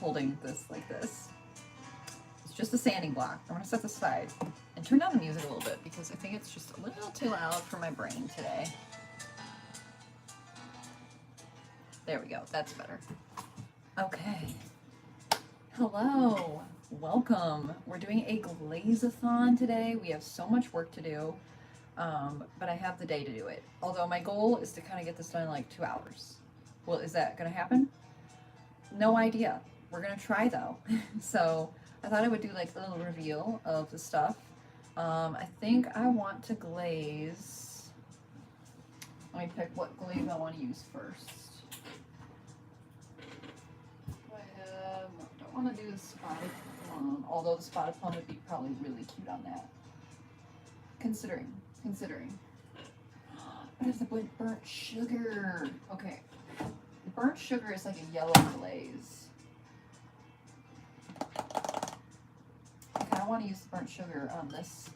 holding this like this. It's just a sanding block. I'm gonna set this aside and turn down the music a little bit because I think it's just a little too loud for my brain today. There we go, that's better. Okay. Hello, welcome. We're doing a glaze-athon today. We have so much work to do, but I have the day to do it. Although my goal is to kind of get this done in like 2 hours. Well, is that gonna happen? No idea. We're gonna try though. So I thought I would do like a little reveal of the stuff. I think I want to glaze. Let me pick what glaze I want to use first. I don't want to do the spotted plum, although the spotted plum would be probably really cute on that. Considering. But it's a burnt sugar. Okay. The burnt sugar is like a yellow glaze. I kind of want to use the burnt sugar on this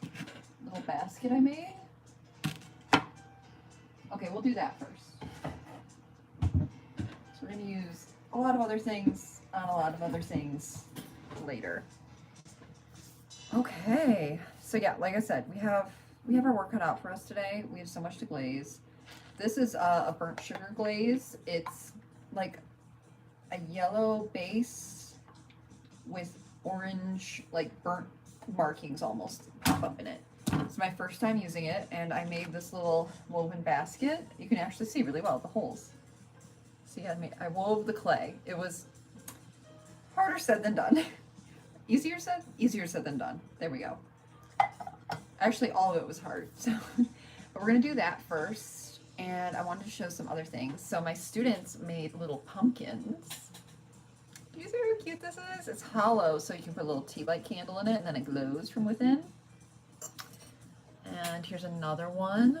little basket I made. Okay, we'll do that first. So we're going to use a lot of other things on a lot of other things later. Okay, so yeah, like I said, we have our work cut out for us today. We have so much to glaze. This is a burnt sugar glaze. It's like a yellow base with orange, like burnt markings almost pop up in it. It's my first time using it, and I made this little woven basket. You can actually see really well the holes. See, I wove the clay. It was harder said than done. Easier said than done. There we go. Actually, all of it was hard. So but we're gonna do that first, and I wanted to show some other things. So my students made little pumpkins. Do you see how cute this is? It's hollow, so you can put a little tea light candle in it, and then it glows from within. And here's another one.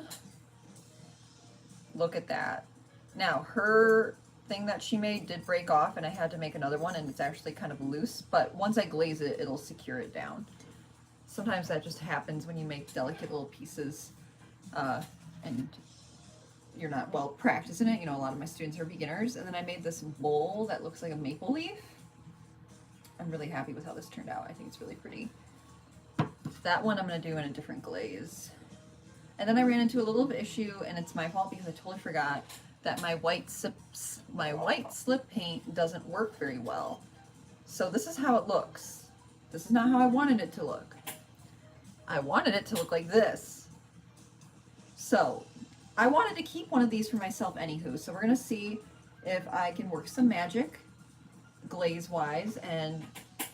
Look at that. Now, her thing that she made did break off, and I had to make another one, and it's actually kind of loose, but once I glaze it, it'll secure it down. Sometimes that just happens when you make delicate little pieces, and you're not well practiced in it. You know, a lot of my students are beginners. And then I made this bowl that looks like a maple leaf. I'm really happy with how this turned out. I think it's really pretty. That one I'm going to do in a different glaze. And then I ran into a little bit of issue, and it's my fault because I totally forgot that my white slip paint doesn't work very well. So this is how it looks. This is not how I wanted it to look. I wanted it to look like this. So I wanted to keep one of these for myself anywho. So we're going to see if I can work some magic glaze-wise and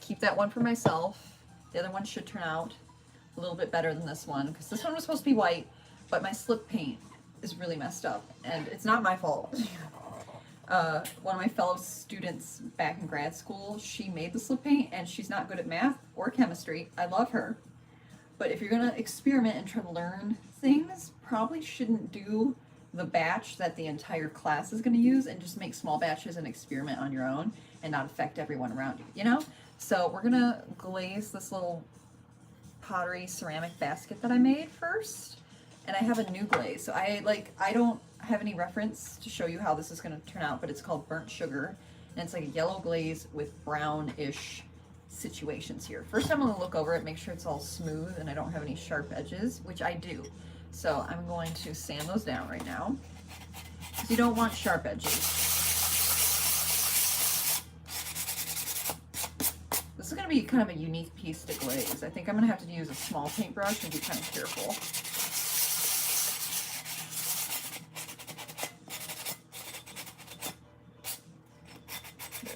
keep that one for myself. The other one should turn out a little bit better than this one, because this one was supposed to be white, but my slip paint is really messed up, and it's not my fault. One of my fellow students back in grad school, she made the slip paint, and she's not good at math or chemistry. I love her. But if you're going to experiment and try to learn things, probably shouldn't do the batch that the entire class is going to use, and just make small batches and experiment on your own and not affect everyone around you, you know? So we're going to glaze this little pottery ceramic basket that I made first, and I have a new glaze. So I don't have any reference to show you how this is going to turn out, but it's called burnt sugar, and it's like a yellow glaze with brownish situations here. First, I'm going to look over it, make sure it's all smooth and I don't have any sharp edges, which I do. So I'm going to sand those down right now, because you don't want sharp edges. This is going to be kind of a unique piece to glaze. I think I'm going to have to use a small paintbrush and be kind of careful.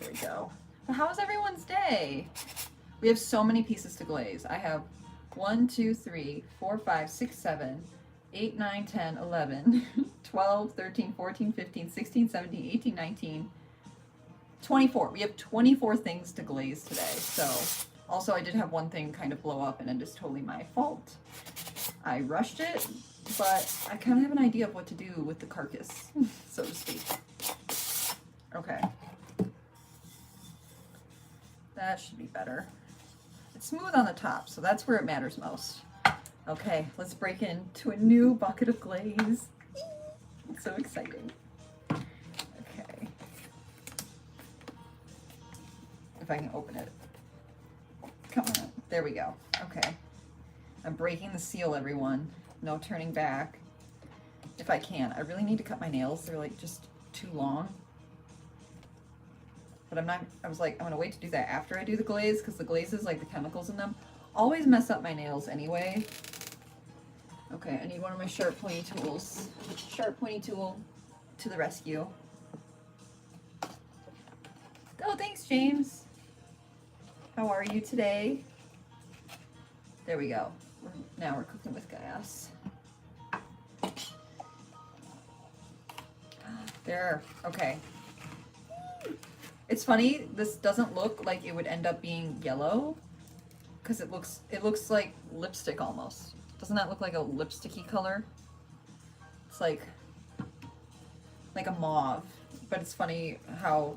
There we go. But how was everyone's day? We have so many pieces to glaze. I have 1, 2, 3, 4, 5, 6, 7, 8, 9, 10, 11, 12, 13, 14, 15, 16, 17, 18, 19, 24. We have 24 things to glaze today. So also I did have one thing kind of blow up, and it is totally my fault. I rushed it, but I kind of have an idea of what to do with the carcass, so to speak. Okay. That should be better. It's smooth on the top, so that's where it matters most. Okay, let's break into a new bucket of glaze. It's so exciting. Okay. if I can open it. Come on. There we go. Okay. I'm breaking the seal, everyone. No turning back. If I can. I really need to cut my nails. They're like just too long. But I'm not, I was like, I'm gonna wait to do that after I do the glaze, because the glazes, like the chemicals in them, always mess up my nails anyway. Okay, I need one of my sharp pointy tools. Sharp pointy tool to the rescue. Oh, thanks, James. How are you today? There we go. Now we're cooking with gas. There, okay. It's funny, this doesn't look like it would end up being yellow, because it looks like lipstick almost. Doesn't that look like a lipsticky color? It's like a mauve, but it's funny how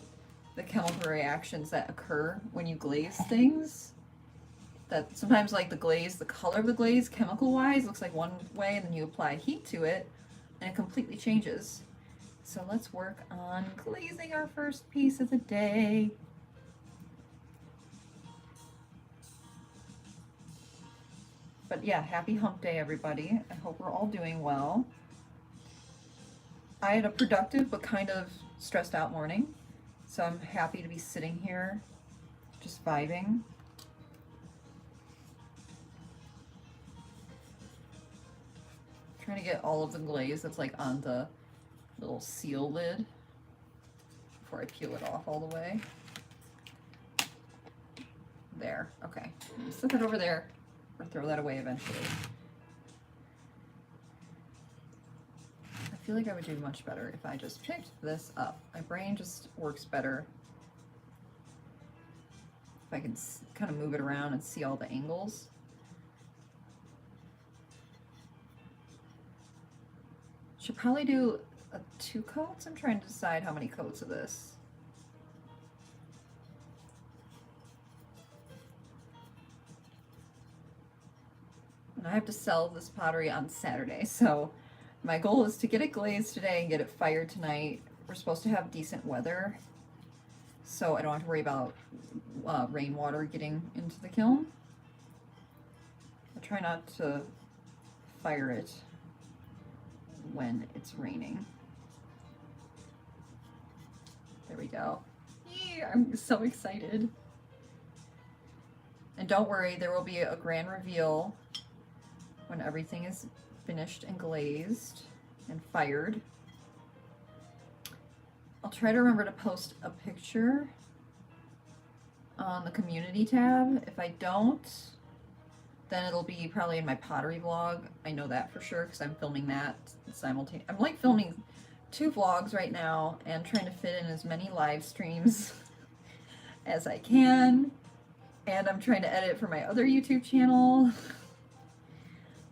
the chemical reactions that occur when you glaze things, that sometimes like the glaze, the color of the glaze chemical wise looks like one way, and then you apply heat to it and it completely changes. So let's work on glazing our first piece of the day. But yeah, happy hump day, everybody. I hope we're all doing well. I had a productive but kind of stressed out morning, so I'm happy to be sitting here just vibing. Trying to get all of the glaze that's like on the little seal lid before I peel it off all the way. There, okay. Set that over there, or throw that away eventually. I feel like I would do much better if I just picked this up. My brain just works better if I can kind of move it around and see all the angles. Should probably do 2 coats. I'm trying to decide how many coats of this. And I have to sell this pottery on Saturday, so my goal is to get it glazed today and get it fired tonight. We're supposed to have decent weather, so I don't have to worry about rainwater getting into the kiln. I'll try not to fire it when it's raining. There we go. Yee, I'm so excited. And don't worry, there will be a grand reveal when everything is finished and glazed and fired. I'll try to remember to post a picture on the community tab. If I don't, then it'll be probably in my pottery vlog. I know that for sure because I'm filming that simultaneously. I'm like filming 2 vlogs right now and trying to fit in as many live streams as I can. And I'm trying to edit for my other YouTube channel.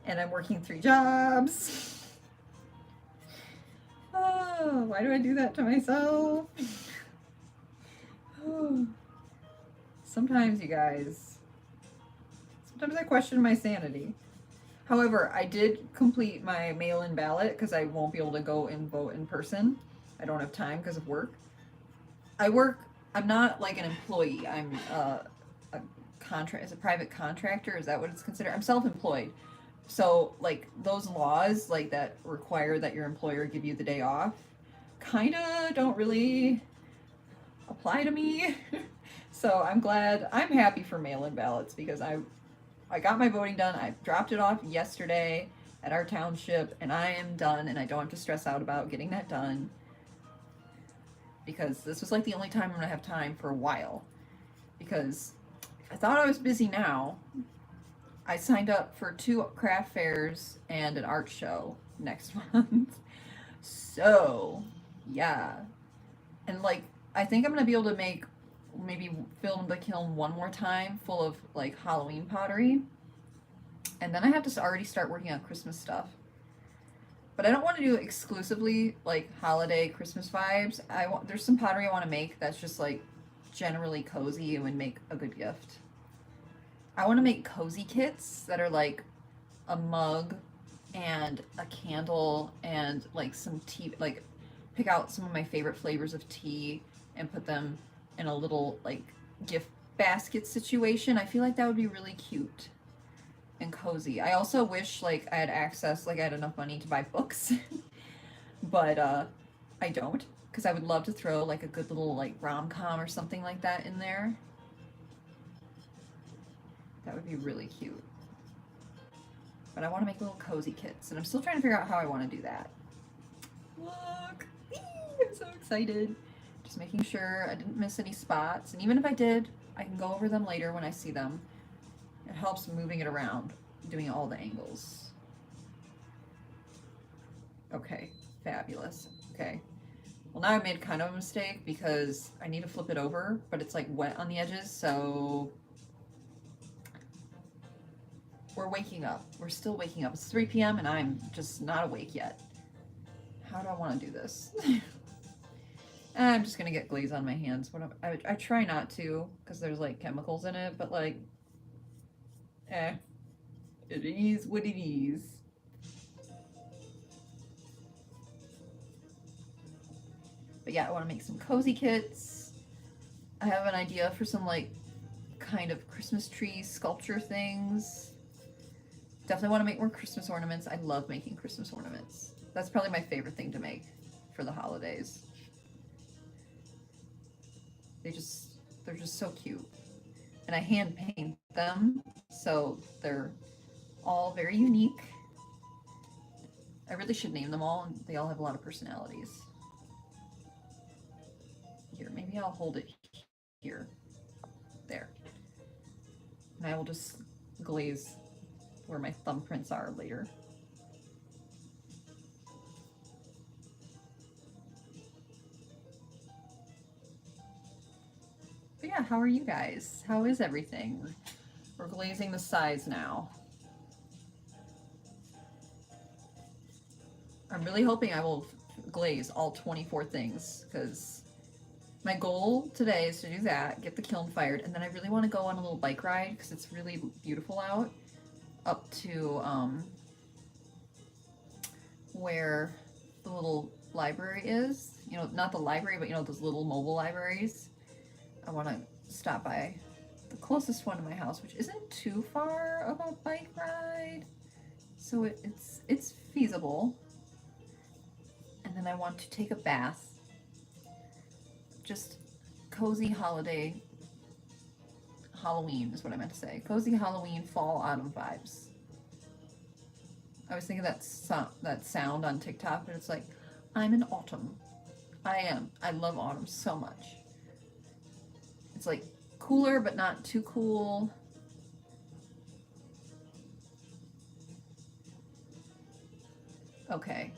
And I'm working 3 jobs. Oh, why do I do that to myself? Oh. Sometimes, you guys, sometimes I question my sanity. However, I did complete my mail-in ballot because I won't be able to go and vote in person. I don't have time because of work. I'm not like an employee. I'm a private contractor. Is that what it's considered? I'm self-employed. So like those laws like that require that your employer give you the day off kind of don't really apply to me. So I'm happy for mail-in ballots because I got my voting done. I dropped it off yesterday at our township and I am done, and I don't have to stress out about getting that done because this was like the only time I'm gonna have time for a while, because I thought I was busy now. I signed up for 2 craft fairs and an art show next month. So, yeah. And like, I think I'm going to be able to maybe film the kiln one more time full of like Halloween pottery. And then I have to already start working on Christmas stuff. But I don't want to do exclusively like holiday Christmas vibes. There's some pottery I want to make that's just like generally cozy and would make a good gift. I want to make cozy kits that are like a mug and a candle and like some tea, like pick out some of my favorite flavors of tea and put them in a little like gift basket situation. I feel like that would be really cute and cozy. I also wish like I had access, like I had enough money to buy books, but I don't, because I would love to throw like a good little like rom-com or something like that in there. That would be really cute. But I want to make little cozy kits, and I'm still trying to figure out how I want to do that. Look! I'm so excited. Just making sure I didn't miss any spots, and even if I did, I can go over them later when I see them. It helps moving it around, doing all the angles. Okay, fabulous. Okay. Well, now I made kind of a mistake because I need to flip it over, but it's like wet on the edges, so we're waking up. We're still waking up. It's 3 p.m. and I'm just not awake yet. How do I want to do this? I'm just gonna get glaze on my hands. I try not to, because there's like chemicals in it, but like, it is what it is. But yeah, I want to make some cozy kits. I have an idea for some like kind of Christmas tree sculpture things. Definitely want to make more Christmas ornaments. I love making Christmas ornaments. That's probably my favorite thing to make for the holidays. They're just so cute. And I hand paint them, so they're all very unique. I really should name them all, and they all have a lot of personalities. Here, maybe I'll hold it here. There. And I will just glaze where my thumbprints are later. But yeah, how are you guys? How is everything? We're glazing the sides now. I'm really hoping I will glaze all 24 things, because my goal today is to do that, get the kiln fired, and then I really want to go on a little bike ride because it's really beautiful out, up to where the little library is. You know, not the library, but you know, those little mobile libraries. I want to stop by the closest one to my house, which isn't too far of a bike ride, so it's feasible. And then I want to take a bath. Just cozy holiday, Halloween is what I meant to say. Cozy Halloween fall autumn vibes. I was thinking that sound on TikTok, but it's like, I'm in autumn. I am. I love autumn so much. It's like cooler, but not too cool. Okay.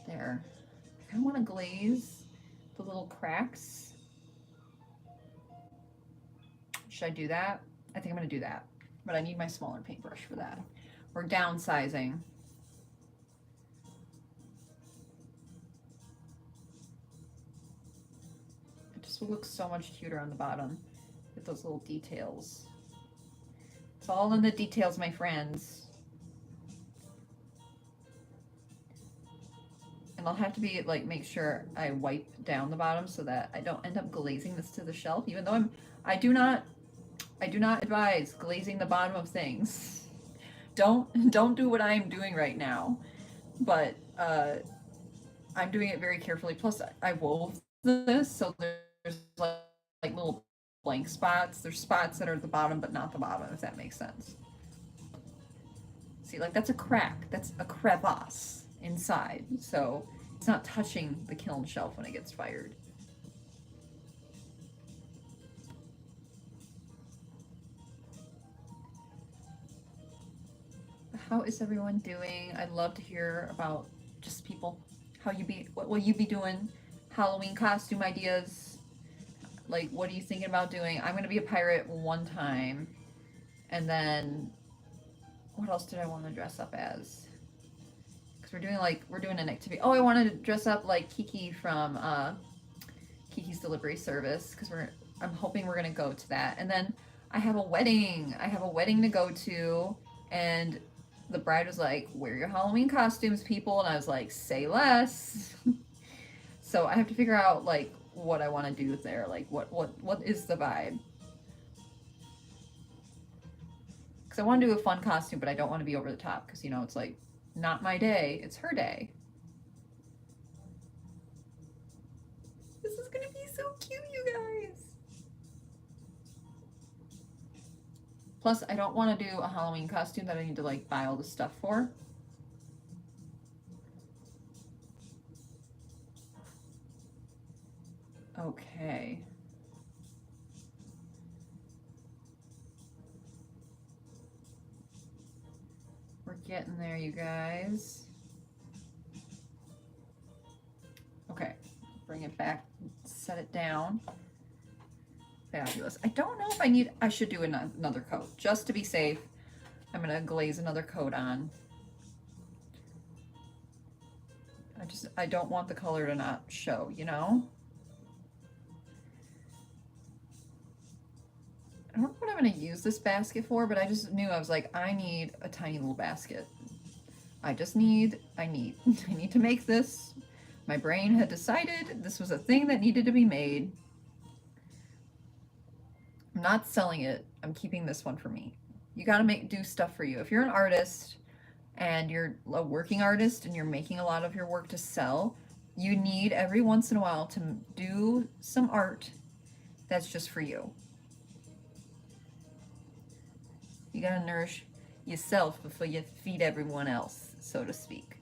There. I kind of want to glaze the little cracks. Should I do that? I think I'm going to do that, but I need my smaller paintbrush for that. We're downsizing. It just looks so much cuter on the bottom with those little details. It's all in the details, my friends. And I'll have to be like, make sure I wipe down the bottom so that I don't end up glazing this to the shelf, even though I do not advise glazing the bottom of things. Don't do what I'm doing right now. But I'm doing it very carefully. Plus I wove this, so there's like little blank spots. There's spots that are at the bottom but not the bottom, if that makes sense. See, like that's a crack. That's a crevasse inside, so it's not touching the kiln shelf when it gets fired. How is everyone doing? I'd love to hear about just people. What will you be doing? Halloween costume ideas. Like, what are you thinking about doing? I'm gonna be a pirate one time, and then what else did I want to dress up as? Because we're doing an activity. Oh, I wanted to dress up like Kiki from Kiki's Delivery Service, because I'm hoping we're gonna go to that. And then I have a wedding. I have a wedding to go to, and the bride was like, wear your Halloween costumes, people. And I was like, say less. So I have to figure out like what I want to do there. Like what is the vibe? Because I want to do a fun costume, but I don't want to be over the top because, you know, it's like not my day, it's her day. This is gonna be so cute, you guys. Plus, I don't want to do a Halloween costume that I need to like buy all the stuff for. Okay. We're getting there, you guys. Okay, bring it back, set it down. Fabulous. I don't know if I should do another coat. Just to be safe, I'm gonna glaze another coat on. I don't want the color to not show, you know? I don't know what I'm gonna use this basket for, but I just knew, I was like, I need a tiny little basket. I need to make this. My brain had decided this was a thing that needed to be made. I'm not selling it. I'm keeping this one for me. You gotta do stuff for you. If you're an artist and you're a working artist and you're making a lot of your work to sell, you need every once in a while to do some art that's just for you. You gotta nourish yourself before you feed everyone else, so to speak.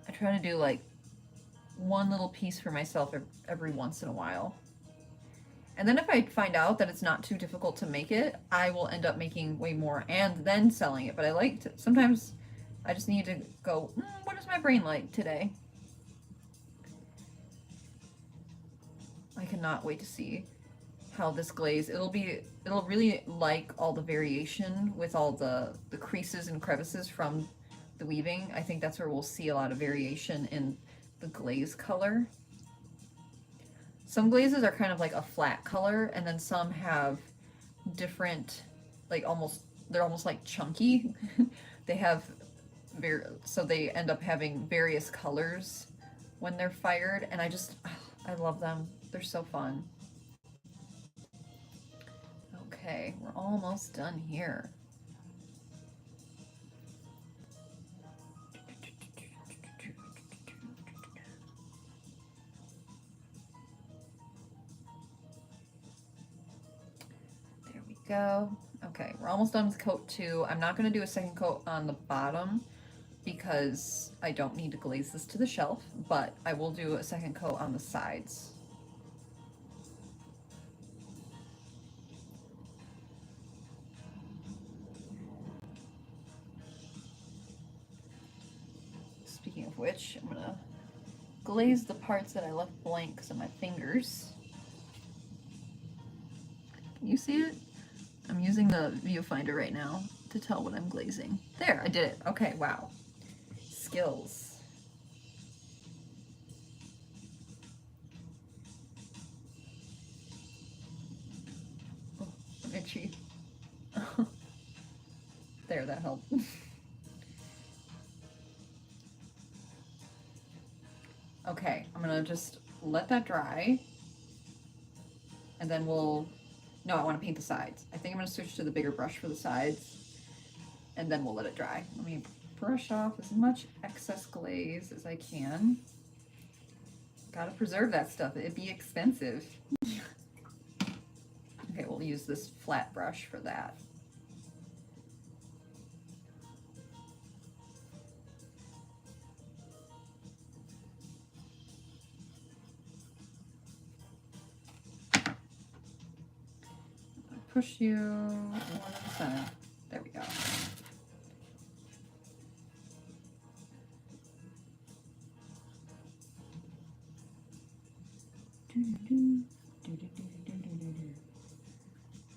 I try to do like one little piece for myself every once in a while. And then if I find out that it's not too difficult to make it, I will end up making way more and then selling it. But I like to, sometimes I just need to go, what is my brain like today? I cannot wait to see how this glaze, it'll really like all the variation with all the creases and crevices from the weaving. I think that's where we'll see a lot of variation in the glaze color. Some glazes are kind of like a flat color, and then some have different, like they're almost like chunky. They have so they end up having various colors when they're fired, and I love them. They're so fun. Okay, we're almost done here. There we go. Okay, we're almost done with coat 2. I'm not going to do a second coat on the bottom because I don't need to glaze this to the shelf, but I will do a second coat on the sides. Speaking of which, I'm gonna glaze the parts that I left blank because of my fingers. Can you see it? I'm using the viewfinder right now to tell what I'm glazing. There, I did it. Okay, wow. Skills. Oh, I'm itchy. There, that helped. Okay, I'm gonna just let that dry. And then no, I want to paint the sides. I think I'm gonna switch to the bigger brush for the sides. And then we'll let it dry. Let me brush off as much excess glaze as I can. Gotta preserve that stuff. It'd be expensive. Okay, we'll use this flat brush for that. Push you more to the center. There we go.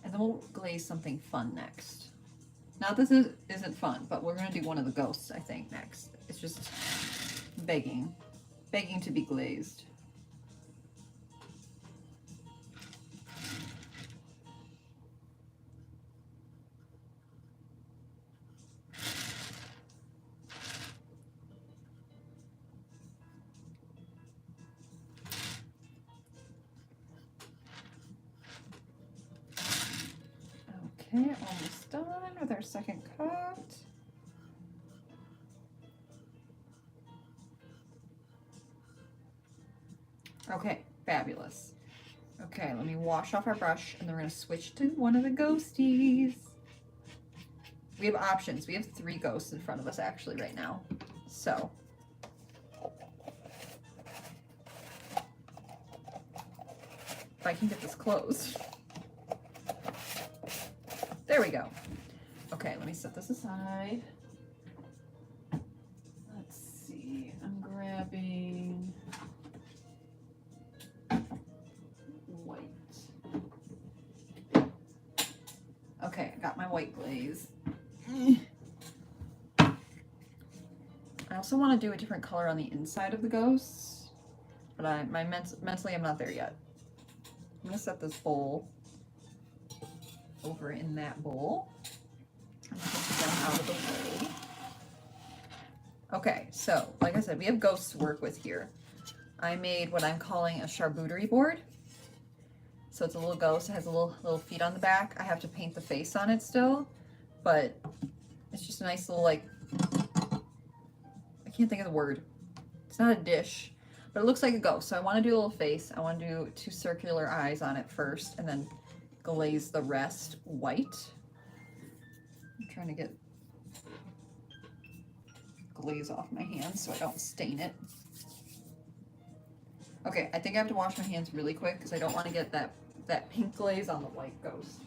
And then we'll glaze something fun next. Now this isn't fun, but we're gonna do one of the ghosts, I think, next. It's just begging to be glazed. Okay, almost done with our second coat. Okay, fabulous. Okay, let me wash off our brush and then we're gonna switch to one of the ghosties. We have options. We have 3 ghosts in front of us actually right now. So. If I can get this closed. There we go. Okay, let me set this aside. Let's see, I'm grabbing white. Okay, I got my white glaze. I also want to do a different color on the inside of the ghosts, but mentally I'm not there yet. I'm going to set this bowl over in that bowl. I'm going to put them out of the way. Okay, so like I said, we have ghosts to work with here. I made what I'm calling a charcuterie board. So it's a little ghost. It has a little feet on the back. I have to paint the face on it still, but it's just a nice little, like, I can't think of the word. It's not a dish, but it looks like a ghost. So I want to do a little face. I want to do 2 circular eyes on it first and then glaze the rest white. I'm trying to get glaze off my hands so I don't stain it. Okay, I think I have to wash my hands really quick because I don't want to get that pink glaze on the white ghost.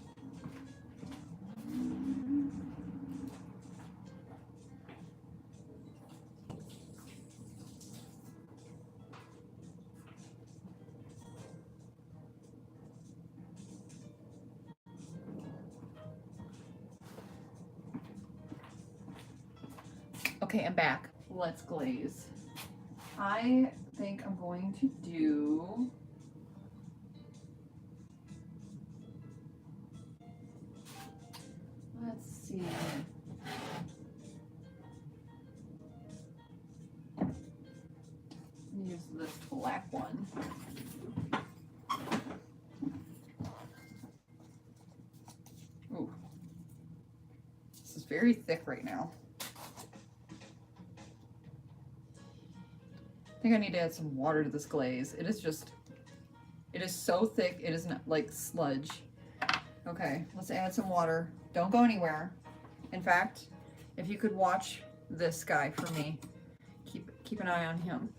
Okay, I'm back. Let's glaze. I think I'm going to do let's see. Use this black one. Ooh. This is very thick right now. I think I need to add some water to this glaze. It is so thick, it is not like sludge. Okay, let's add some water. Don't go anywhere. In fact, if you could watch this guy for me, keep an eye on him.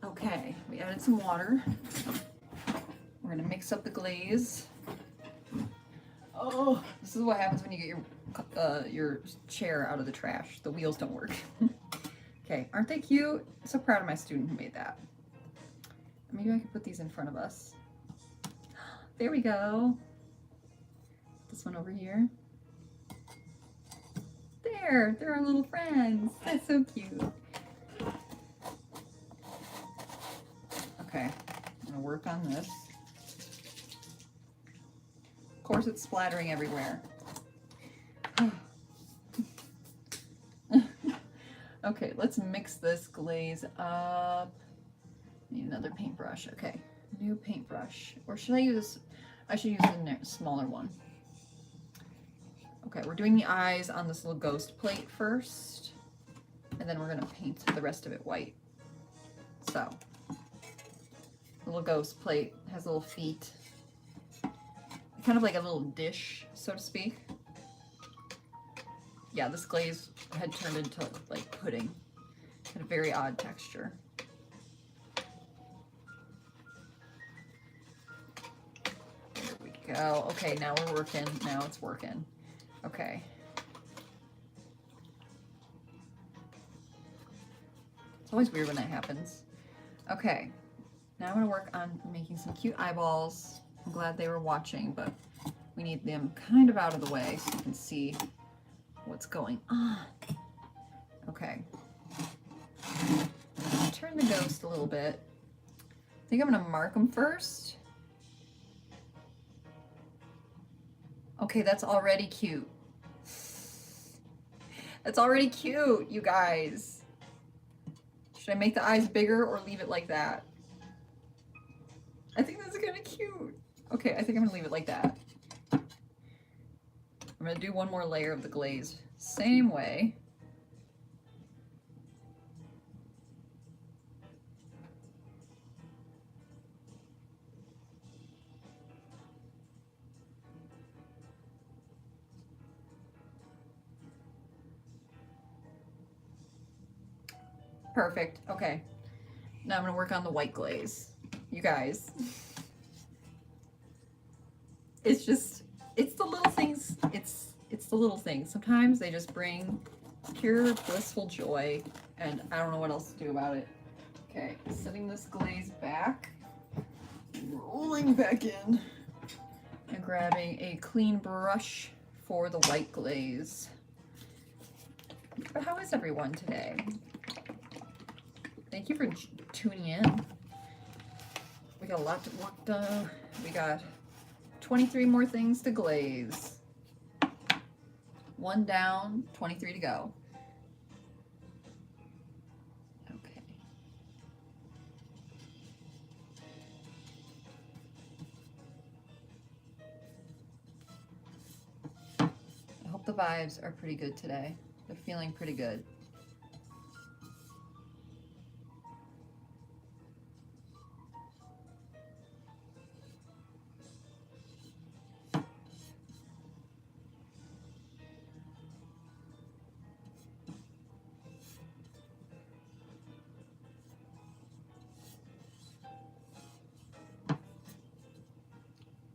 Okay, we added some water. We're gonna mix up the glaze. Oh, this is what happens when you get your chair out of the trash. The wheels don't work. Okay, aren't they cute? So proud of my student who made that. Maybe I could put these in front of us. There we go. This one over here. There, they're our little friends. That's so cute. Okay, I'm gonna work on this. Of course, it's splattering everywhere. Okay, let's mix this glaze up. Need another paintbrush. Okay, new paintbrush. Or should I use? I should use a smaller one. Okay, we're doing the eyes on this little ghost plate first, and then we're gonna paint the rest of it white. So, little ghost plate has little feet, kind of like a little dish, so to speak. Yeah, this glaze had turned into like pudding. Had a very odd texture. There we go. Okay, now we're working. Now it's working. Okay. It's always weird when that happens. Okay. Now I'm going to work on making some cute eyeballs. I'm glad they were watching, but we need them kind of out of the way so you can see what's going on. Okay. Turn the ghost a little bit. I think I'm going to mark them first. Okay, that's already cute. That's already cute, you guys. Should I make the eyes bigger or leave it like that? I think that's kind of cute. Okay, I think I'm gonna leave it like that. I'm gonna do one more layer of the glaze. Same way. Perfect. Okay. Now I'm gonna work on the white glaze. You guys. It's just, it's the little things. It's the little things. Sometimes they just bring pure blissful joy, and I don't know what else to do about it. Okay, setting this glaze back, rolling back in, and grabbing a clean brush for the white glaze. But how is everyone today? Thank you for tuning in. We got a lot to work done. We got 23 more things to glaze. One down, 23 to go. Okay. I hope the vibes are pretty good today. They're feeling pretty good.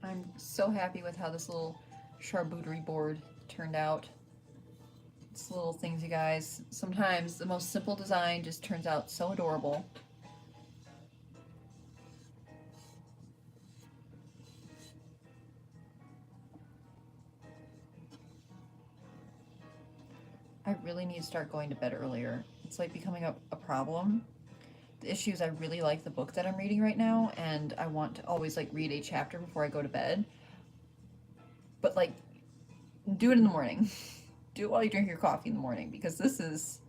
I'm so happy with how this little charcuterie board turned out. It's little things, you guys. Sometimes the most simple design just turns out so adorable. I really need to start going to bed earlier. It's like becoming a problem. The issue is I really like the book that I'm reading right now, and I want to always like read a chapter before I go to bed. But like, do it in the morning. Do it while you drink your coffee in the morning, because this is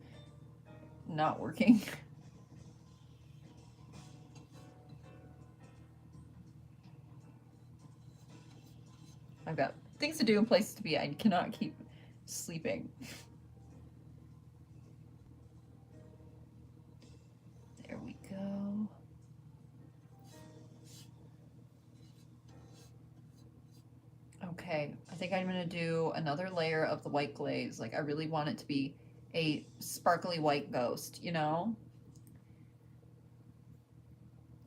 not working. I've got things to do and places to be. I cannot keep sleeping. There we go. Okay, I think I'm gonna do another layer of the white glaze. Like, I really want it to be a sparkly white ghost, you know?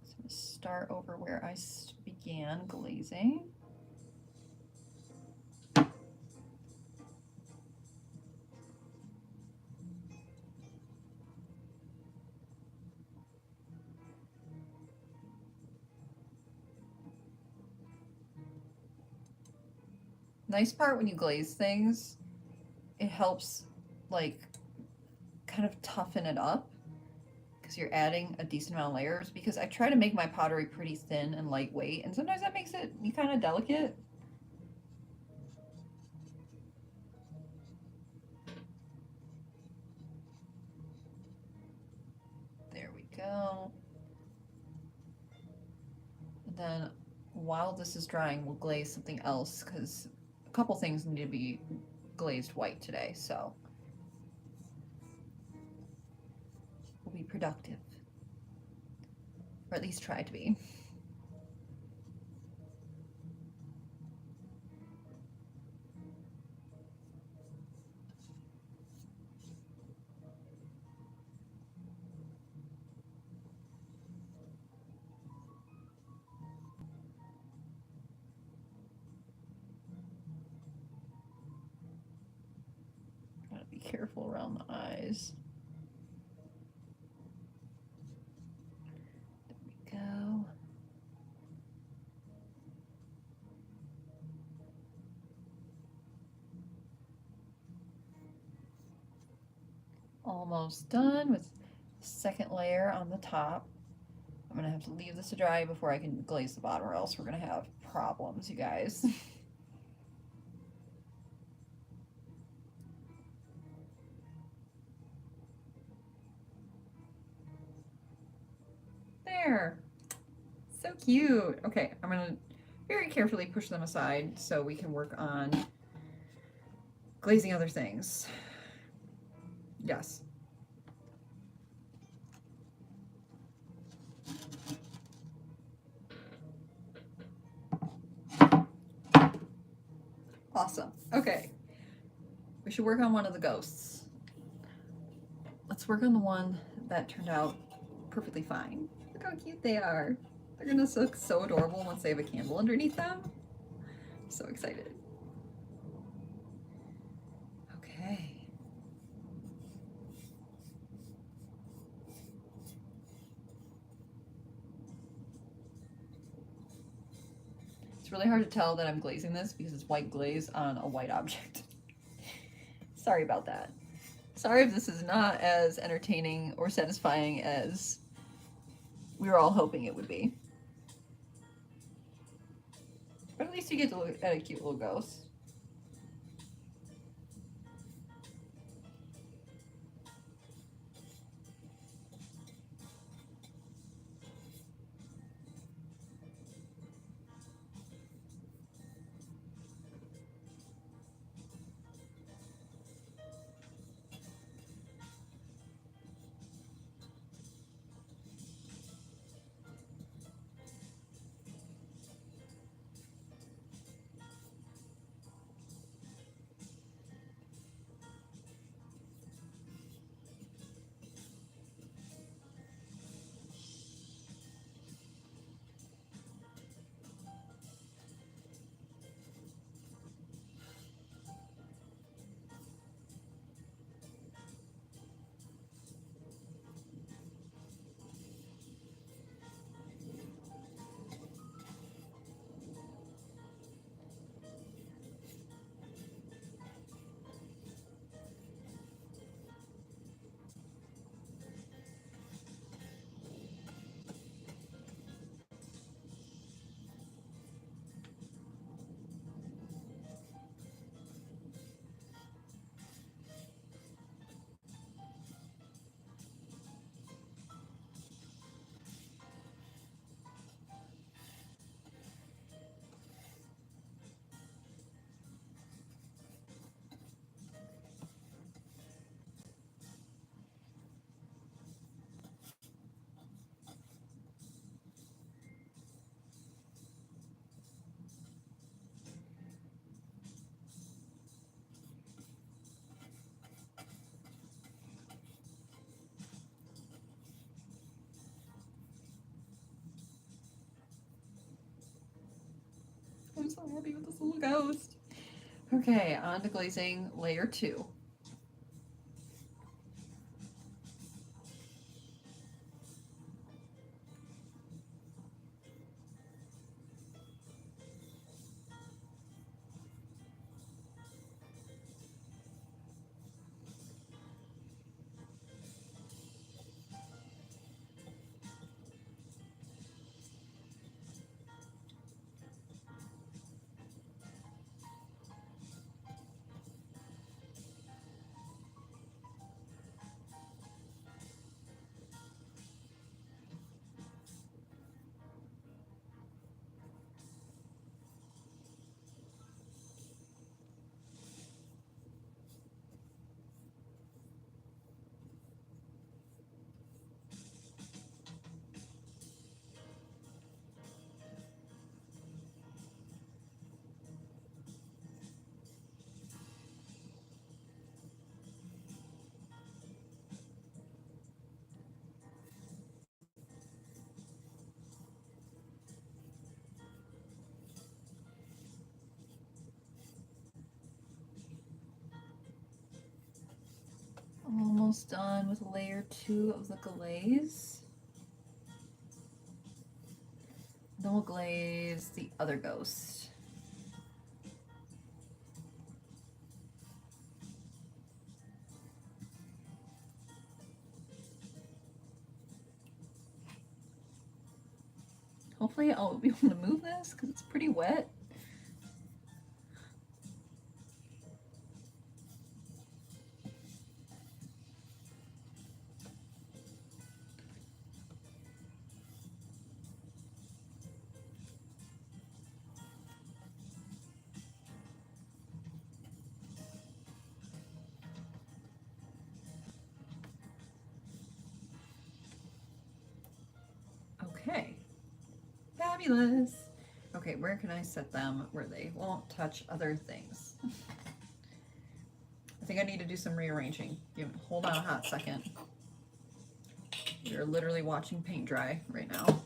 So I'm gonna start over where I began glazing. Nice part when you glaze things, it helps like kind of toughen it up because you're adding a decent amount of layers, because I try to make my pottery pretty thin and lightweight, and sometimes that makes it kind of delicate. There we go. And then while this is drying, we'll glaze something else, because a couple things need to be glazed white today, so we'll be productive, or at least try to be. Gotta be careful around the eyes. There we go. Almost done with the second layer on the top. I'm gonna have to leave this to dry before I can glaze the bottom, or else we're gonna have problems, you guys. there. So cute. Okay, I'm gonna very carefully push them aside so we can work on glazing other things. Yes. Awesome. Okay. We should work on one of the ghosts. Let's work on the one that turned out perfectly fine. Look how cute they are. They're gonna look so adorable once they have a candle underneath them. I'm so excited. Okay. It's really hard to tell that I'm glazing this because it's white glaze on a white object. Sorry about that. Sorry if this is not as entertaining or satisfying as we were all hoping it would be. But at least you get to look at a cute little ghost. I'm so happy with this little ghost. Okay, on to glazing layer 2. Almost done with layer 2 of the glaze. Then we'll glaze the other ghost. Hopefully I'll be able to move this because it's pretty wet. fabulous. Okay, where can I set them where they won't touch other things? I think I need to do some rearranging. Hold on a hot second. You're literally watching paint dry right now.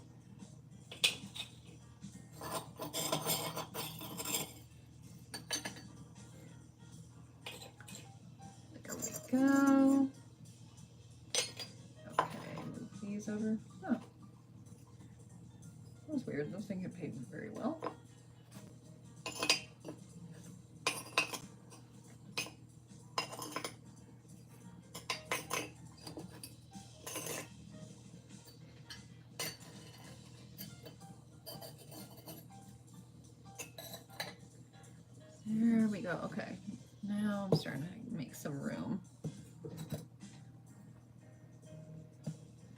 There we go. Okay, move these over. Oh, that was weird. Those things get painted very well. There we go. Okay, now I'm starting to make some room.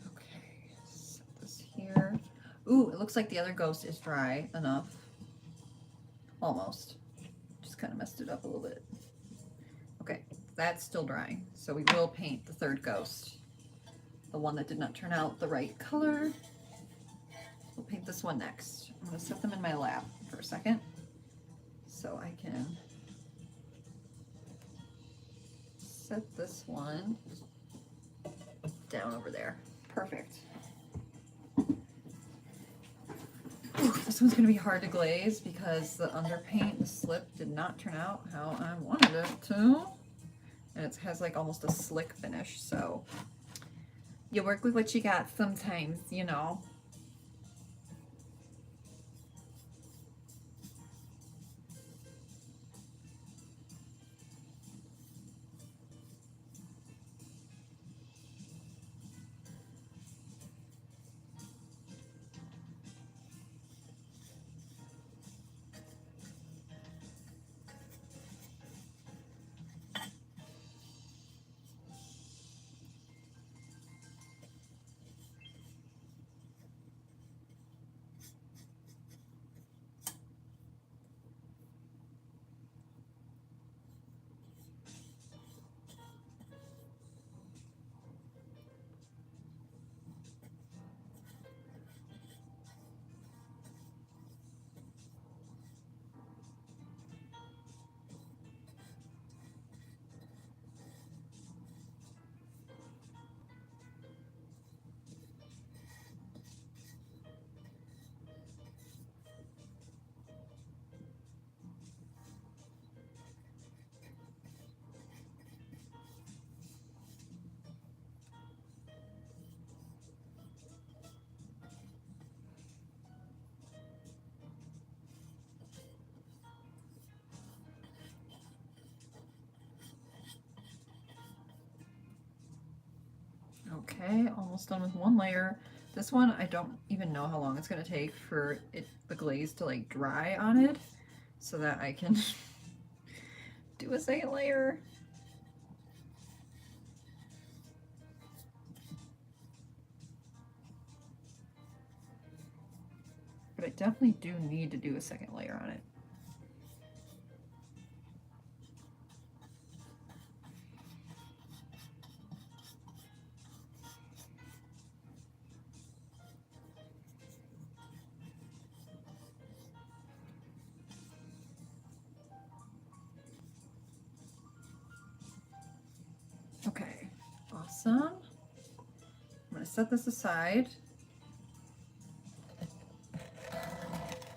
Okay, set this here. Ooh, it looks like the other ghost is dry enough. Almost. Just kind of messed it up a little bit. Okay, that's still drying. So we will paint the third ghost. The one that did not turn out the right color. We'll paint this one next. I'm going to set them in my lap for a second so I can set this one down over there. Perfect. Ooh, this one's going to be hard to glaze because the underpaint, the slip, did not turn out how I wanted it to. And it has like almost a slick finish, so you work with what you got sometimes, you know. Okay, almost done with one layer. This one, I don't even know how long it's going to take for the glaze to like dry on it so that I can do a second layer. But I definitely do need to do a second layer on it. Okay, awesome. I'm going to set this aside.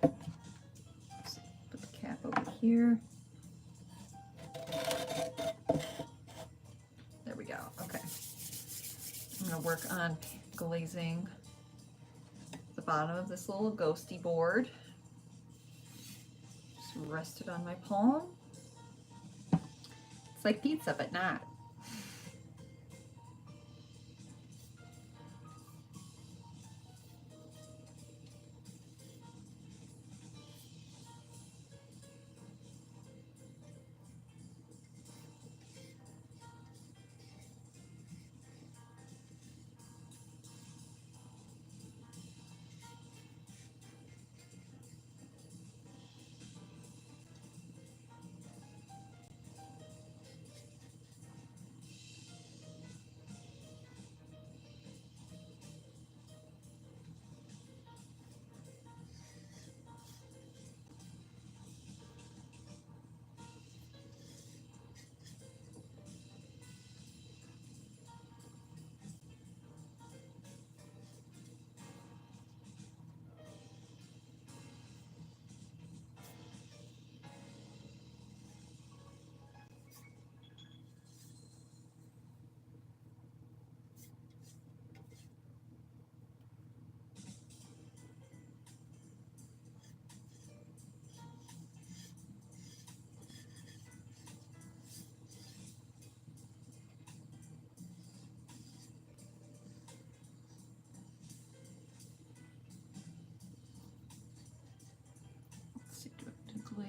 Put the cap over here. There we go. Okay. I'm going to work on glazing the bottom of this little ghosty board. Just rest it on my palm. It's like pizza, but not.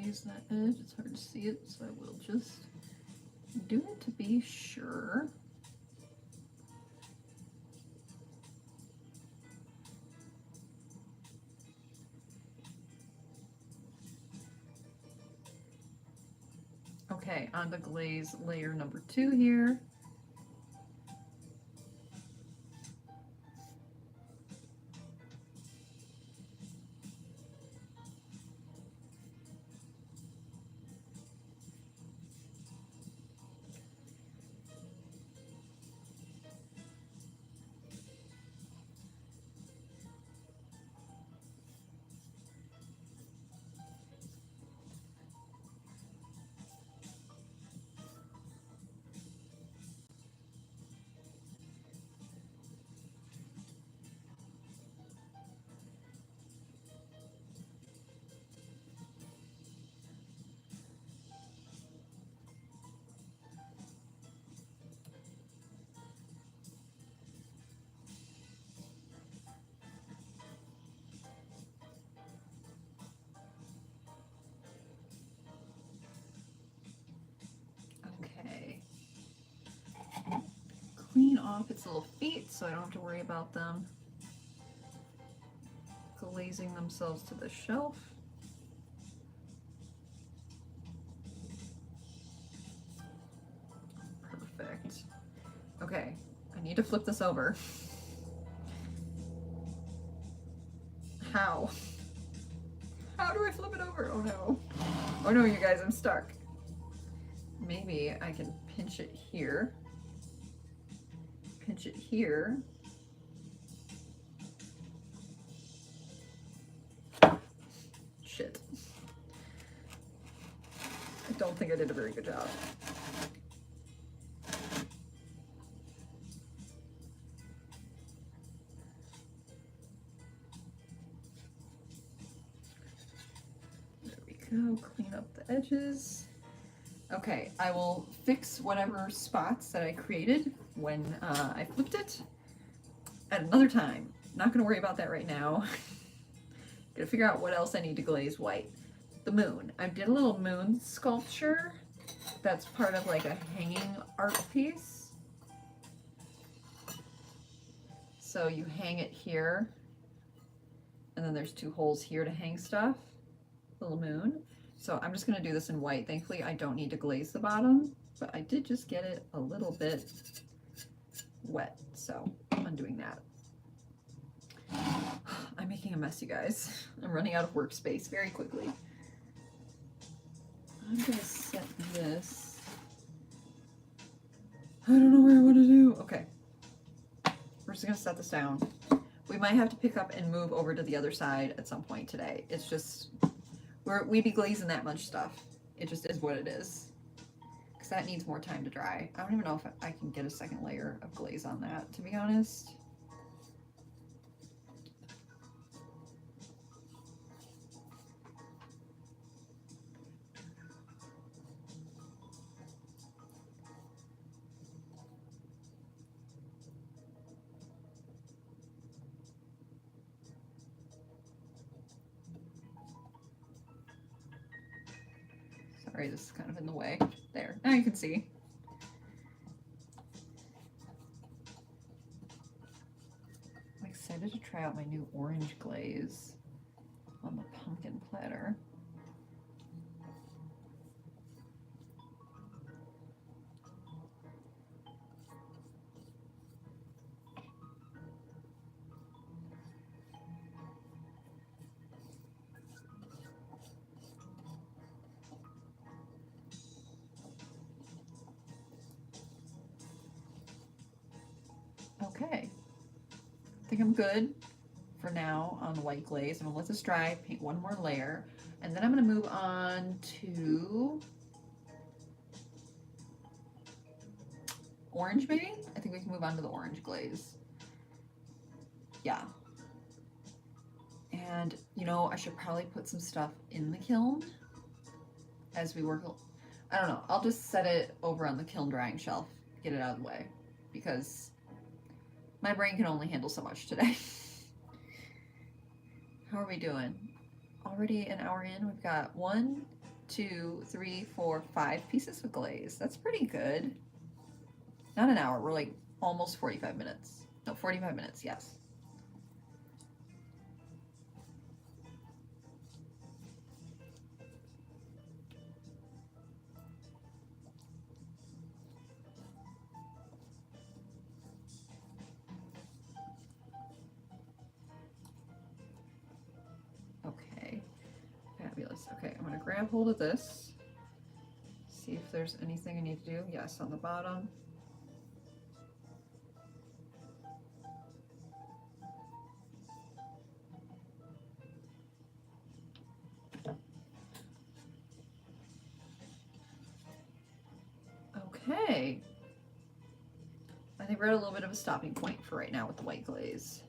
glaze that edge. It's hard to see it, so I will just do it to be sure. Okay, on to glaze layer number 2 here. Okay. Clean off its little feet so I don't have to worry about them glazing themselves to the shelf. Perfect. Okay, I need to flip this over. How? How do I flip it over? Oh no. Oh no, you guys, I'm stuck. Maybe I can pinch it here. Pinch it here. Shit. I don't think I did a very good job. There we go, clean up the edges. Okay, I will fix whatever spots that I created when I flipped it at another time. Not gonna worry about that right now. Gonna figure out what else I need to glaze white. The moon. I did a little moon sculpture that's part of like a hanging art piece. So you hang it here, and then there's 2 holes here to hang stuff. Little moon. So I'm just gonna do this in white. Thankfully I don't need to glaze the bottom, but I did just get it a little bit wet, so I'm doing that. I'm making a mess, you guys. I'm running out of workspace very quickly. I'm gonna set this. I don't know what I want to do. Okay. We're just gonna set this down. We might have to pick up and move over to the other side at some point today. It's just, we be glazing that much stuff. It just is what it is. Because that needs more time to dry. I don't even know if I can get a second layer of glaze on that, to be honest. Sorry, this is kind of in the way. There, now you can see. I'm excited to try out my new orange glaze on the pumpkin platter. Okay, I think I'm good for now on the white glaze. I'm gonna let this dry, paint one more layer, and then I'm gonna move on to orange maybe? I think we can move on to the orange glaze. Yeah. And, you know, I should probably put some stuff in the kiln as we work. I don't know. I'll just set it over on the kiln drying shelf, get it out of the way, because my brain can only handle so much today. How are we doing? Already an hour in, we've got 1, 2, 3, 4, 5 pieces of glaze. That's pretty good. Not an hour, we're like almost 45 minutes. No, 45 minutes, yes. Okay, fabulous. Okay, I'm gonna grab hold of this. See if there's anything I need to do. Yes, on the bottom. Okay. I think we're at a little bit of a stopping point for right now with the white glaze.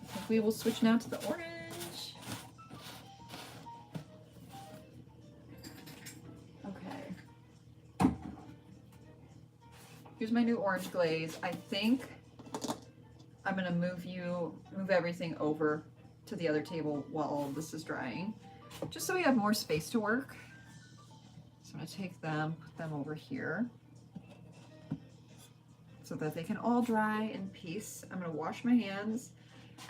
I think we will switch now to the orange. Okay. Here's my new orange glaze. I think I'm gonna move everything over to the other table while all of this is drying, just so we have more space to work. So I'm gonna take them, put them over here so that they can all dry in peace. I'm gonna wash my hands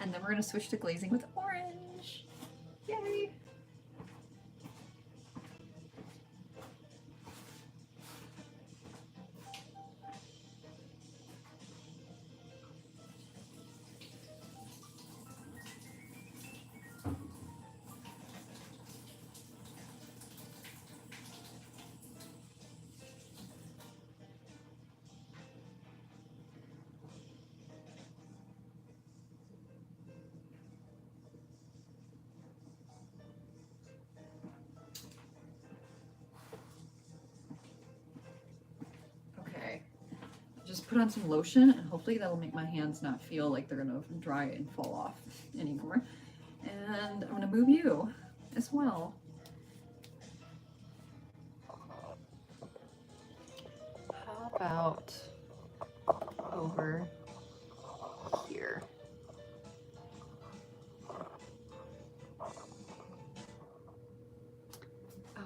and then we're gonna switch to glazing with orange. Yay! Just put on some lotion and hopefully that'll make my hands not feel like they're gonna dry and fall off anymore. And I'm gonna move you as well. How about over here?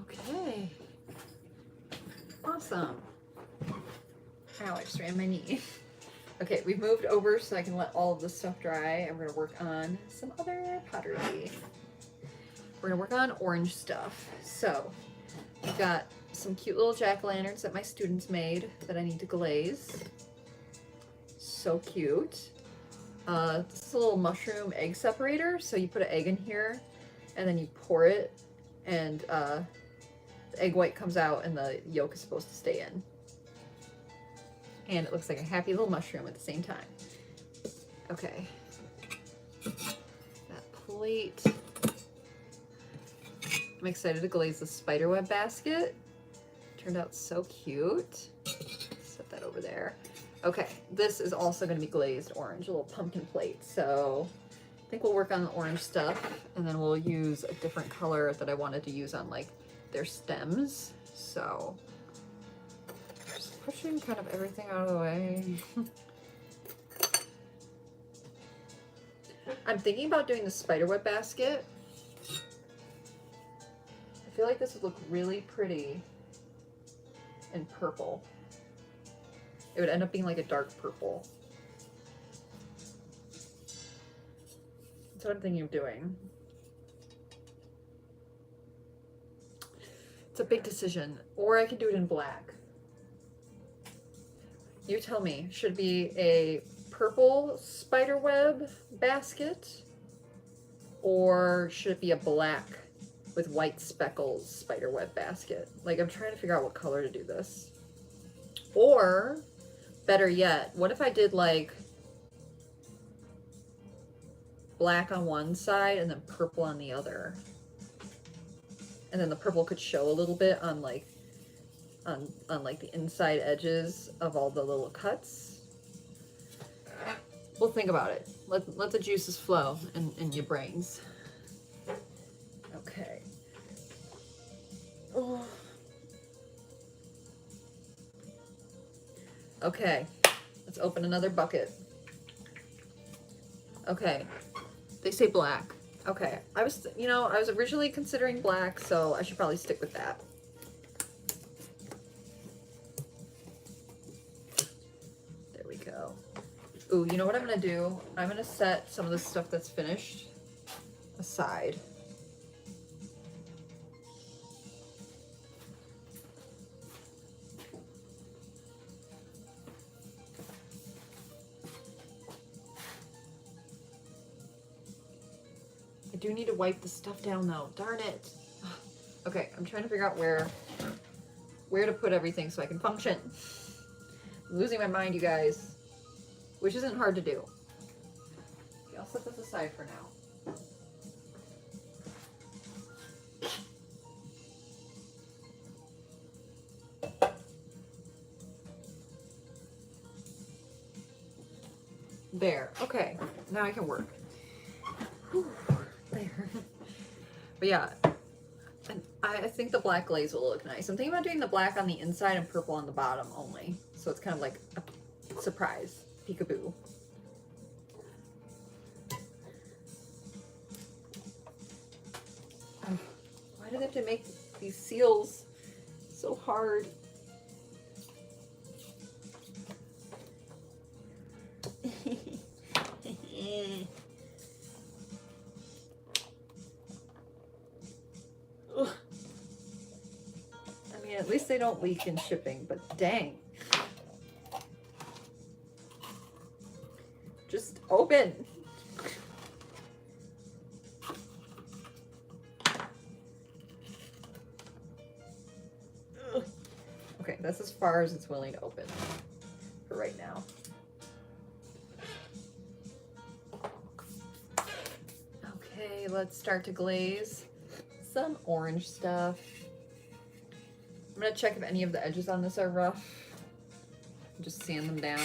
Okay. Awesome. Ow, I just ran my knee. Okay, we've moved over so I can let all of this stuff dry. I'm gonna work on some other pottery. We're gonna work on orange stuff. So, we've got some cute little jack-o'-lanterns that my students made that I need to glaze. So cute. This is a little mushroom egg separator. So you put an egg in here and then you pour it and the egg white comes out and the yolk is supposed to stay in. And it looks like a happy little mushroom at the same time. Okay. That plate. I'm excited to glaze the spiderweb basket. Turned out so cute. Set that over there. Okay, this is also going to be glazed orange, a little pumpkin plate. So I think we'll work on the orange stuff and then we'll use a different color that I wanted to use on like their stems. So pushing kind of everything out of the way. I'm thinking about doing the spiderweb basket. I feel like this would look really pretty in purple. It would end up being like a dark purple. That's what I'm thinking of doing. It's a big decision. Or I could do it in black. You tell me, should it be a purple spiderweb basket or should it be a black with white speckles spiderweb basket? Like, I'm trying to figure out what color to do this. Or, better yet, what if I did like black on one side and then purple on the other? And then the purple could show a little bit on like on like the inside edges of all the little cuts. We'll think about it. Let the juices flow in your brains. Okay. Oh. Okay, let's open another bucket. Okay, they say black. Okay, I was, you know, I was originally considering black, so I should probably stick with that. There we go. Ooh, you know what I'm gonna do? I'm gonna set some of the stuff that's finished aside. I do need to wipe the stuff down though. Darn it. Okay, I'm trying to figure out where to put everything so I can function. I'm losing my mind, you guys, which isn't hard to do. Okay, I'll set this aside for now. There. Okay, now I can work. Whew, there. But yeah, and I think the black glaze will look nice. I'm thinking about doing the black on the inside and purple on the bottom only. So it's kind of like a surprise. Peekaboo. Why do they have to make these seals so hard? I mean, at least they don't leak in shipping, but dang. Just open. Okay, that's as far as it's willing to open for right now. Okay, let's start to glaze some orange stuff. I'm gonna check if any of the edges on this are rough. Just sand them down.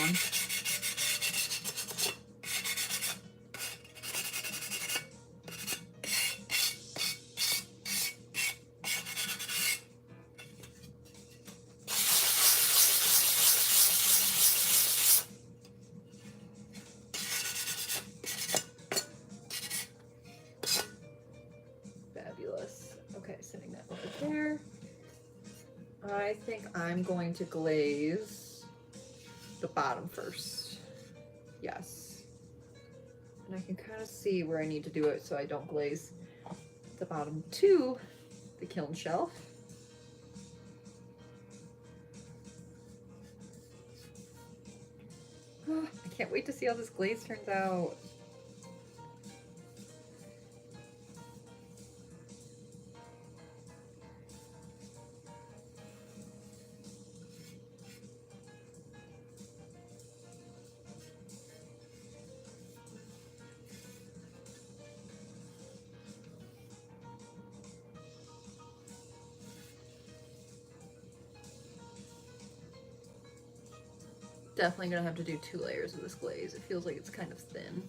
Fabulous. Okay, setting that over there. I think I'm going to glaze the bottom first. Yes. And I can kind of see where I need to do it so I don't glaze the bottom to the kiln shelf. Oh, I can't wait to see how this glaze turns out. Definitely gonna have to do 2 layers of this glaze. It feels like it's kind of thin.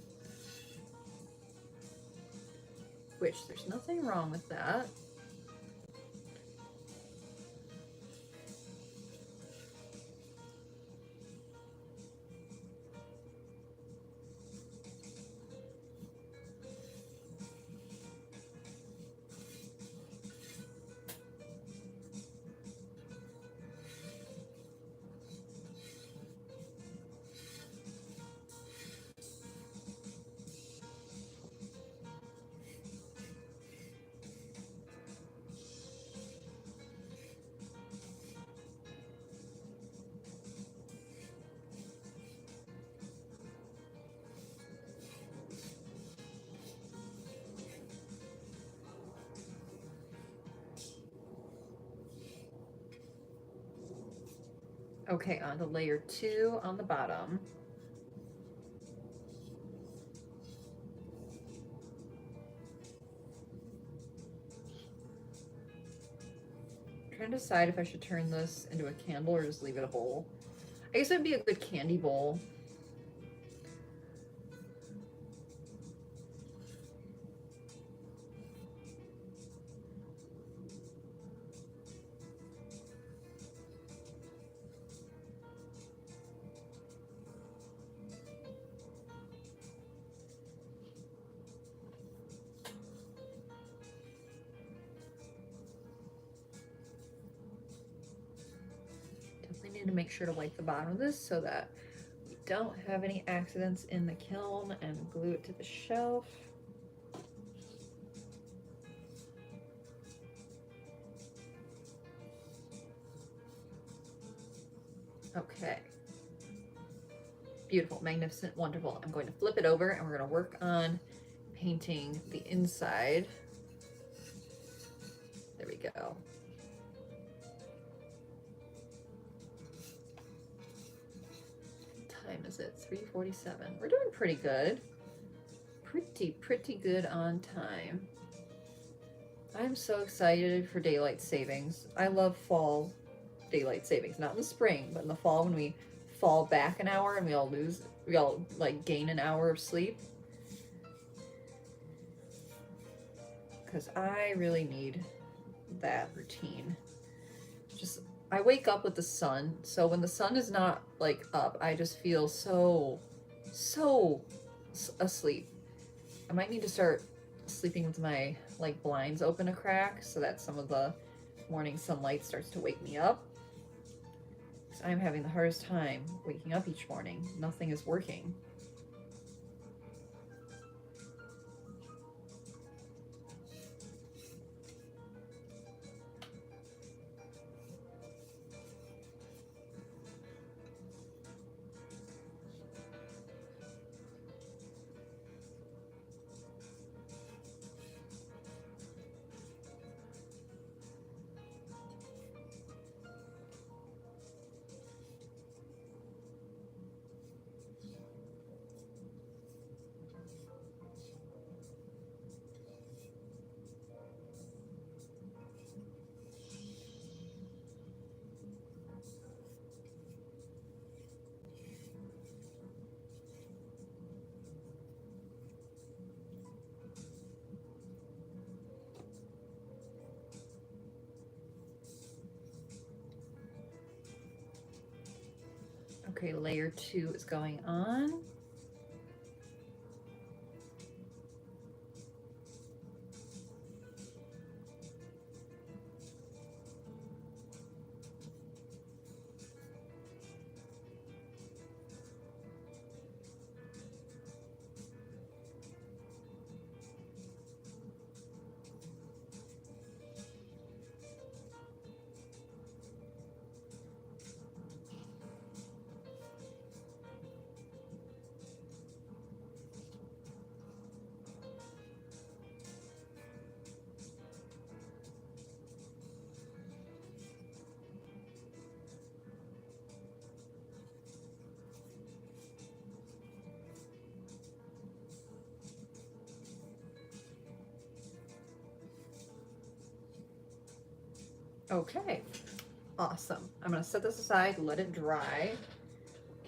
Which, there's nothing wrong with that. Okay, on to layer 2 on the bottom. I'm trying to decide if I should turn this into a candle or just leave it a bowl. I guess it'd be a good candy bowl. gonna make sure to wipe the bottom of this so that we don't have any accidents in the kiln, and glue it to the shelf. Okay. Beautiful, magnificent, wonderful. I'm going to flip it over and we're going to work on painting the inside. There we go. What time is it? 3:47. We're doing pretty good. Pretty good on time. I'm so excited for daylight savings. I love fall daylight savings, not in the spring, but in the fall when we fall back an hour and we all like gain an hour of sleep. Because I really need that routine. Just, I wake up with the sun, so when the sun is not like up, I just feel so asleep. I might need to start sleeping with my like blinds open a crack so that some of the morning sunlight starts to wake me up. I'm having the hardest time waking up each morning. Nothing is working. Okay, layer 2 is going on. Okay, awesome. I'm gonna set this aside, let it dry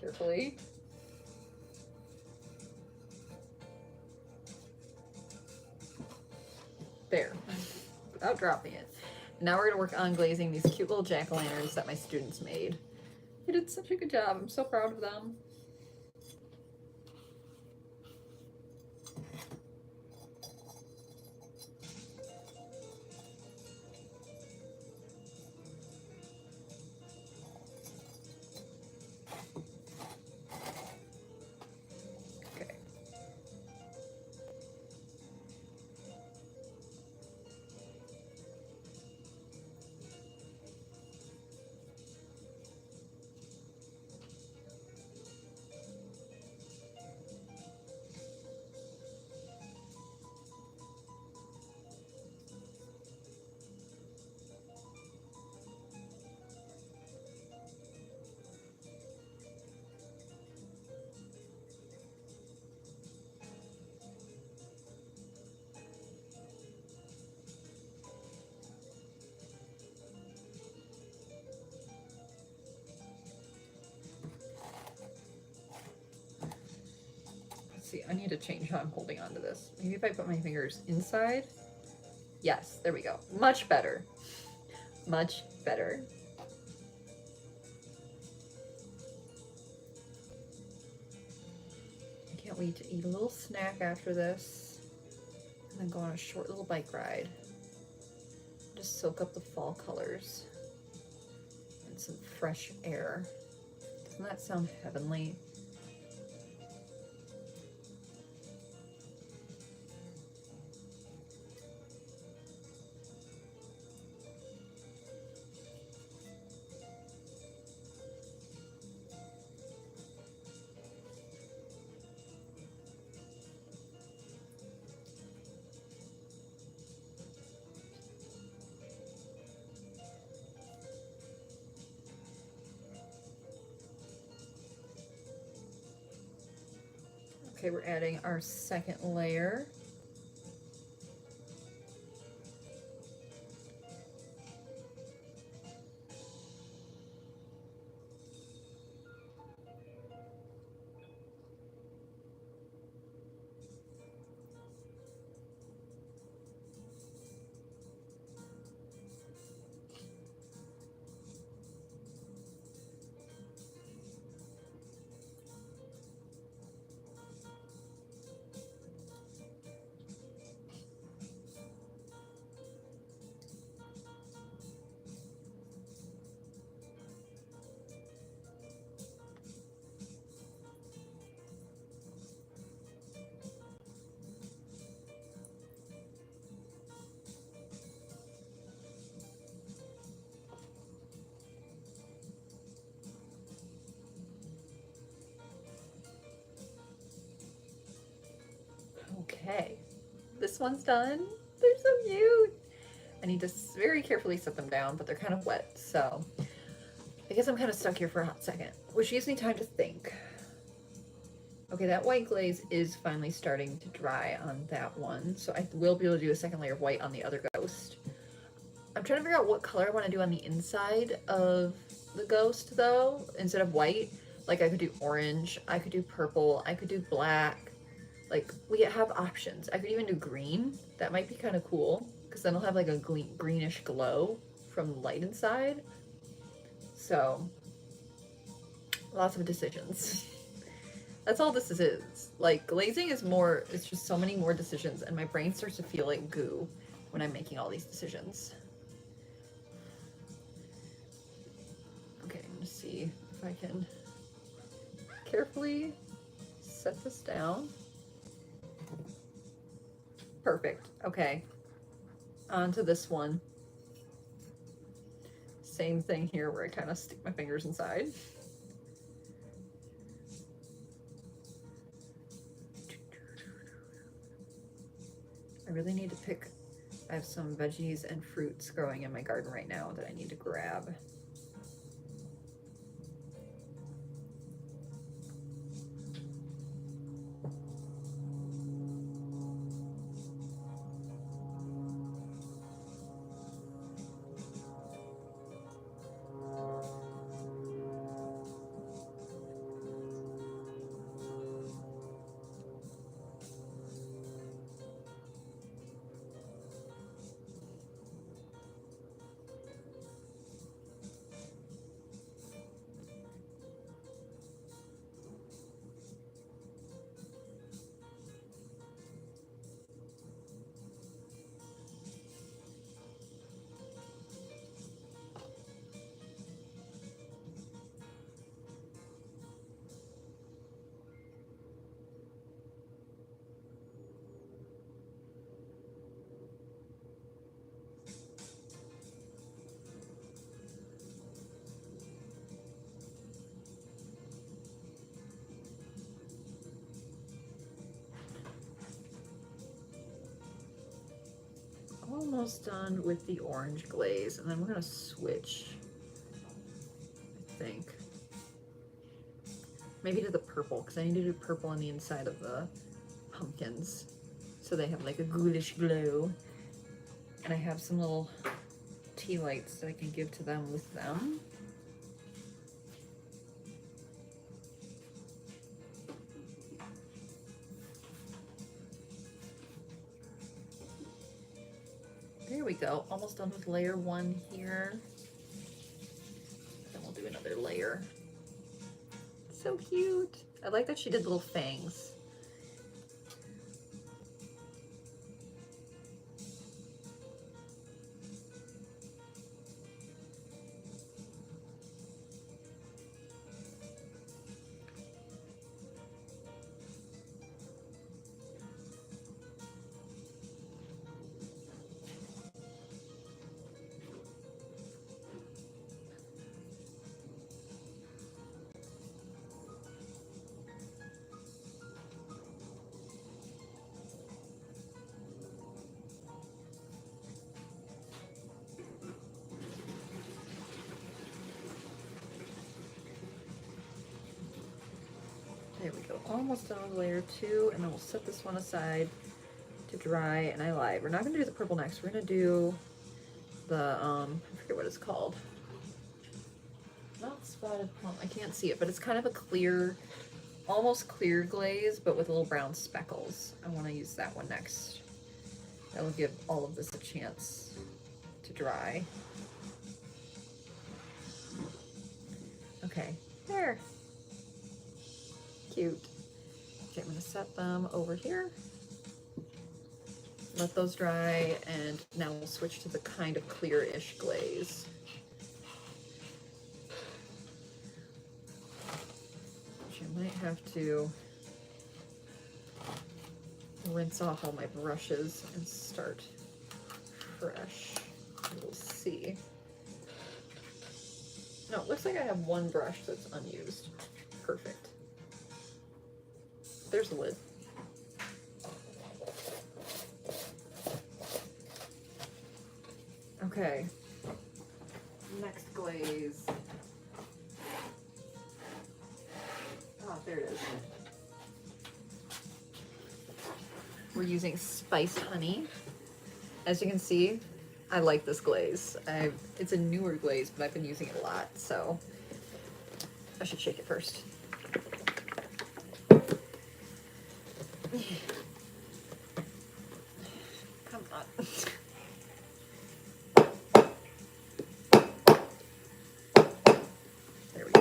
carefully. There, without dropping it. Now we're gonna work on glazing these cute little jack-o'-lanterns that my students made. They did such a good job. I'm so proud of them. See, I need to change how I'm holding onto this. Maybe if I put my fingers inside. Yes, there we go. Much better. Much better. I can't wait to eat a little snack after this and then go on a short little bike ride. Just soak up the fall colors and some fresh air. Doesn't that sound heavenly? Okay, we're adding our second layer. Okay, this one's done. They're so cute. I need to very carefully set them down, but they're kind of wet, so I guess I'm kind of stuck here for a hot second, which gives me time to think. Okay, that white glaze is finally starting to dry on that one, so I will be able to do a second layer of white on the other ghost. I'm trying to figure out what color I want to do on the inside of the ghost, though, instead of white. Like, I could do orange, I could do purple, I could do black. Like, we have options. I could even do green. That might be kind of cool, because then I'll have like a greenish glow from the light inside. So, lots of decisions. That's all this is. Like, glazing is more, it's just so many more decisions, and my brain starts to feel like goo when I'm making all these decisions. Okay, I'm gonna see if I can carefully set this down. Perfect. Okay. On to this one. Same thing here where I kind of stick my fingers inside. I really need to pick, I have some veggies and fruits growing in my garden right now that I need to grab. Almost done with the orange glaze, and then we're gonna switch, I think. Maybe to the purple, because I need to do purple on the inside of the pumpkins, so they have like a ghoulish glow. And I have some little tea lights that I can give to them with them. There we go, almost done with layer one here. Then we'll do another layer. So cute. I like that she did little fangs. There we go, almost done with layer 2, and then we'll set this one aside to dry. And I lied, we're not gonna do the purple next, we're gonna do the, I forget what it's called. Not spotted plum, I can't see it, but it's kind of a clear, almost clear glaze, but with little brown speckles. I wanna use that one next. That will give all of this a chance to dry. Okay, there. Cute. Okay, I'm gonna set them over here. Let those dry, and now we'll switch to the kind of clear-ish glaze. Which I might have to rinse off all my brushes and start fresh. We'll see. No, it looks like I have one brush that's unused. Perfect. There's the lid. Okay. Next glaze. Oh, there it is. We're using spiced honey. As you can see, I like this glaze. It's a newer glaze, but I've been using it a lot, so I should shake it first. Come on. There we go.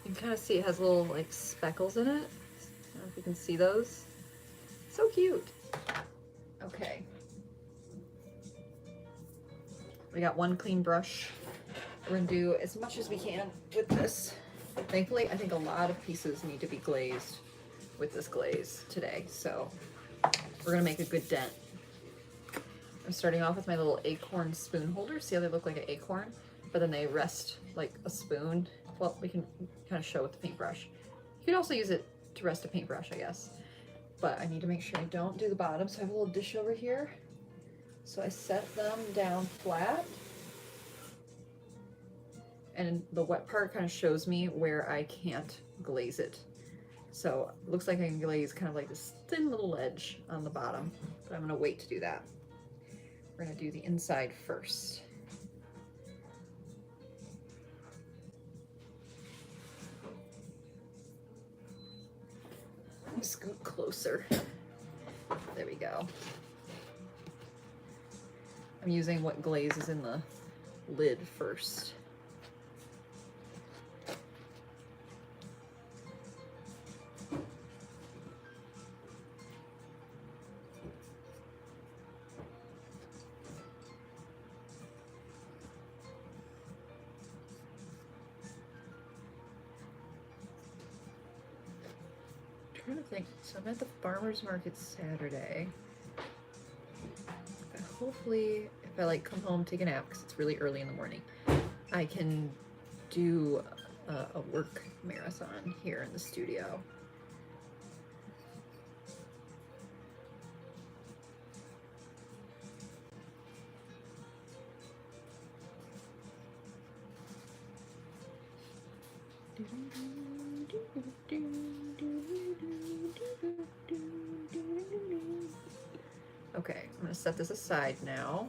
You can kind of see it has little like speckles in it. I don't know if you can see those. So cute. Okay. We got one clean brush. We're gonna do as much as we can with this. Thankfully, I think a lot of pieces need to be glazed with this glaze today, so we're gonna make a good dent. I'm starting off with my little acorn spoon holder. See how they look like an acorn, but then they rest like a spoon. Well, we can kind of show with the paintbrush. You could also use it to rest a paintbrush, I guess. But I need to make sure I don't do the bottom, so I have a little dish over here. So I set them down flat. And the wet part kind of shows me where I can't glaze it. So it looks like I can glaze kind of like this thin little ledge on the bottom, but I'm gonna wait to do that. We're gonna do the inside first. Let me scoot closer. There we go. I'm using what glaze is in the lid first. I'm trying to think. So I'm at the farmer's market Saturday. But hopefully, if I like come home, take a nap because it's really early in the morning, I can do a work marathon here in the studio. Okay, I'm gonna set this aside now.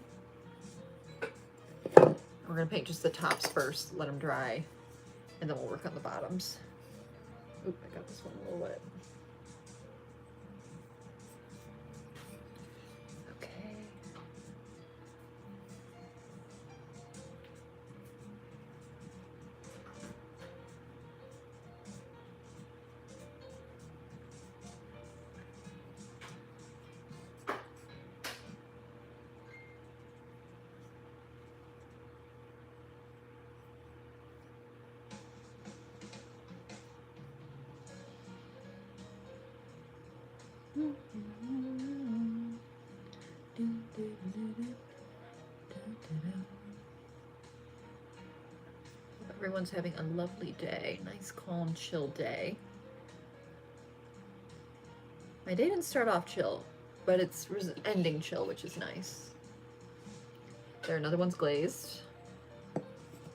We're gonna paint just the tops first, let them dry, and then we'll work on the bottoms. Oop, I got this one a little wet. Okay. everyone's having a lovely day. Nice, calm, chill day. My day didn't start off chill, but it's ending chill, which is nice. There, another one's glazed.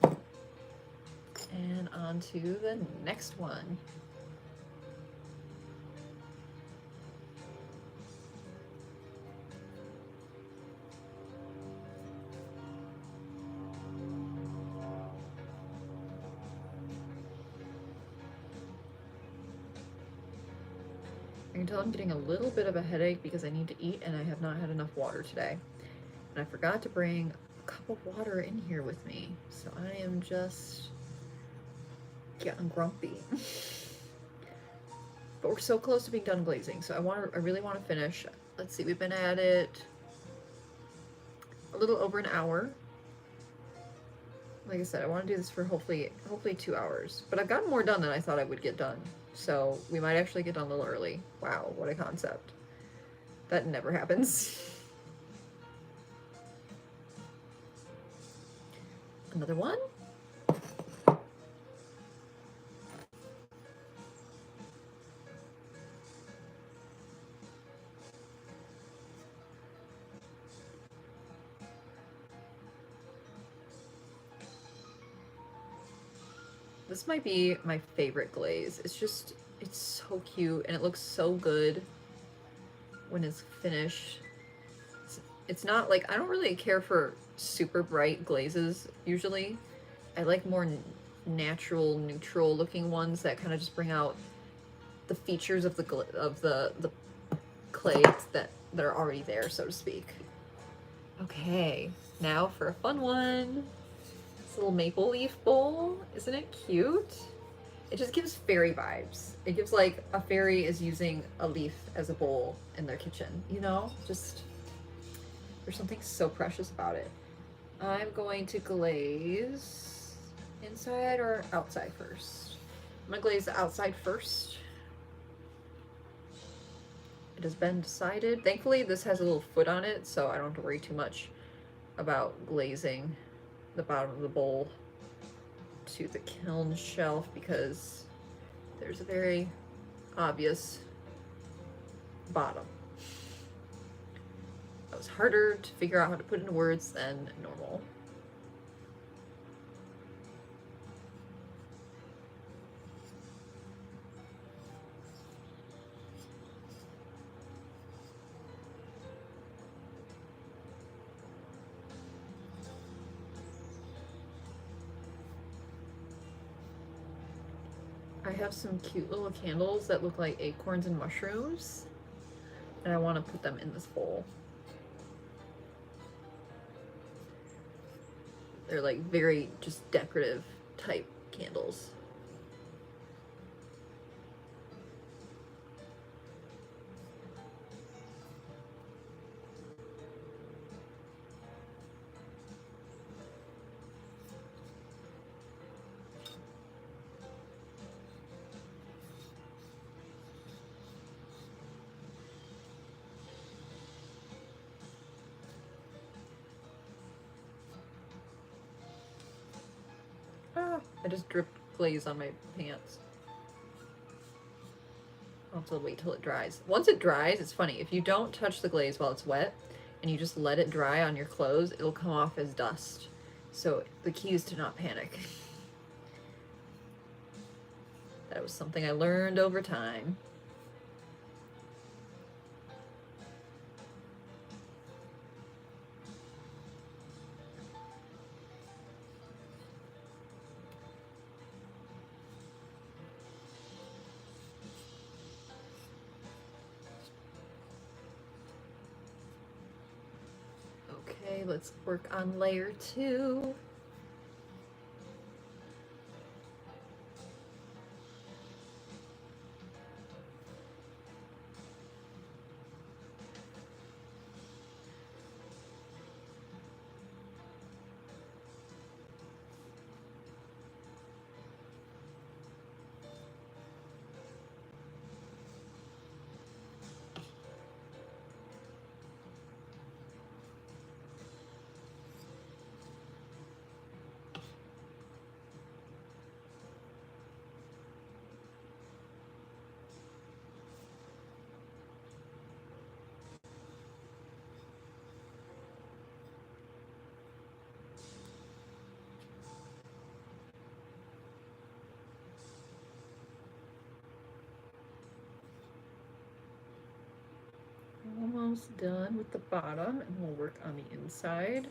And on to the next one. I can tell I'm getting a little bit of a headache because I need to eat and I have not had enough water today. And I forgot to bring a cup of water in here with me. So I am just getting grumpy. But we're so close to being done glazing, so I really want to finish. Let's see, we've been at it a little over an hour. Like I said, I want to do this for hopefully 2 hours. But I've gotten more done than I thought I would get done. So we might actually get done a little early. Wow, what a concept. That never happens. Another one. This might be my favorite glaze. It's so cute and it looks so good when it's finished. It's not like, I don't really care for super bright glazes usually. I like more natural, neutral looking ones that kind of just bring out the features of the clay that are already there, so to speak. Okay, now for a fun one. This little maple leaf bowl. Isn't it cute? It just gives fairy vibes. It gives like a fairy is using a leaf as a bowl in their kitchen, you know? Just, there's something so precious about it. I'm going to glaze inside or outside first. I'm gonna glaze the outside first. It has been decided. Thankfully, this has a little foot on it, so I don't have to worry too much about glazing the bottom of the bowl to the kiln shelf because there's a very obvious bottom. That was harder to figure out how to put into words than normal. I have some cute little candles that look like acorns and mushrooms, and I want to put them in this bowl. They're like very just decorative type candles. I just dripped glaze on my pants. I'll have to wait till it dries. Once it dries, it's funny. If you don't touch the glaze while it's wet and you just let it dry on your clothes, it'll come off as dust. So the key is to not panic. That was something I learned over time. Okay, let's work on layer 2. almost done with the bottom, and we'll work on the inside.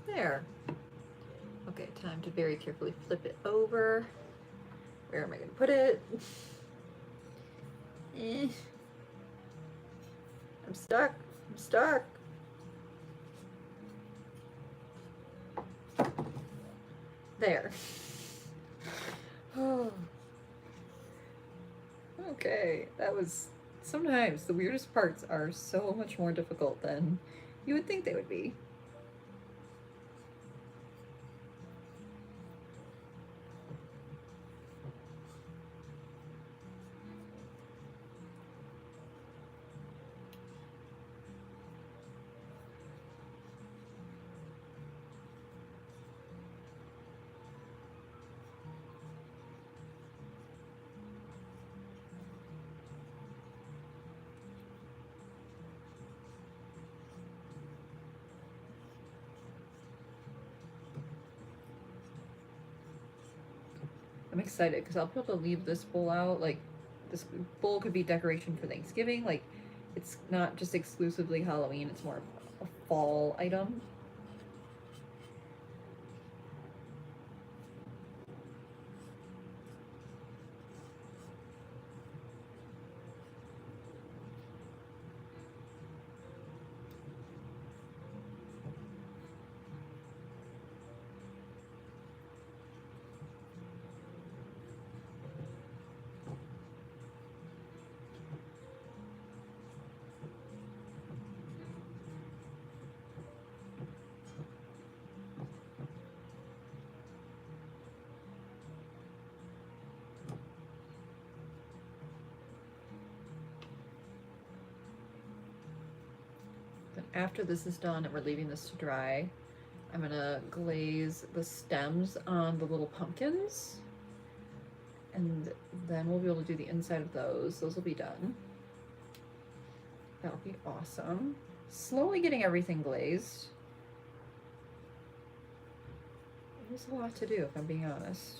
There. Okay, time to very carefully flip it over. Where am I going to put it? I'm stuck. I'm stuck. There. Oh. Okay, that was... Sometimes the weirdest parts are so much more difficult than you would think they would be. I'm excited because I'll be able to leave this bowl out. Like, this bowl could be decoration for Thanksgiving. Like, it's not just exclusively Halloween, it's more of a fall item. After this is done and we're leaving this to dry, I'm gonna glaze the stems on the little pumpkins, and then we'll be able to do the inside of those. Those will be done. That'll be awesome. Slowly getting everything glazed. There's a lot to do, if I'm being honest.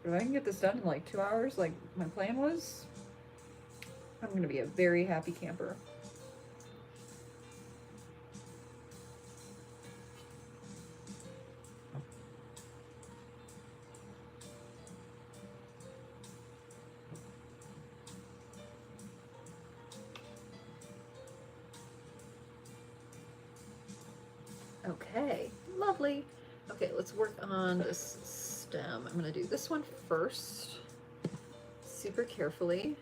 But if I can get this done in like 2 hours, like my plan was, I'm gonna be a very happy camper. Okay, lovely. Okay, let's work on this stem. I'm gonna do this one first, super carefully.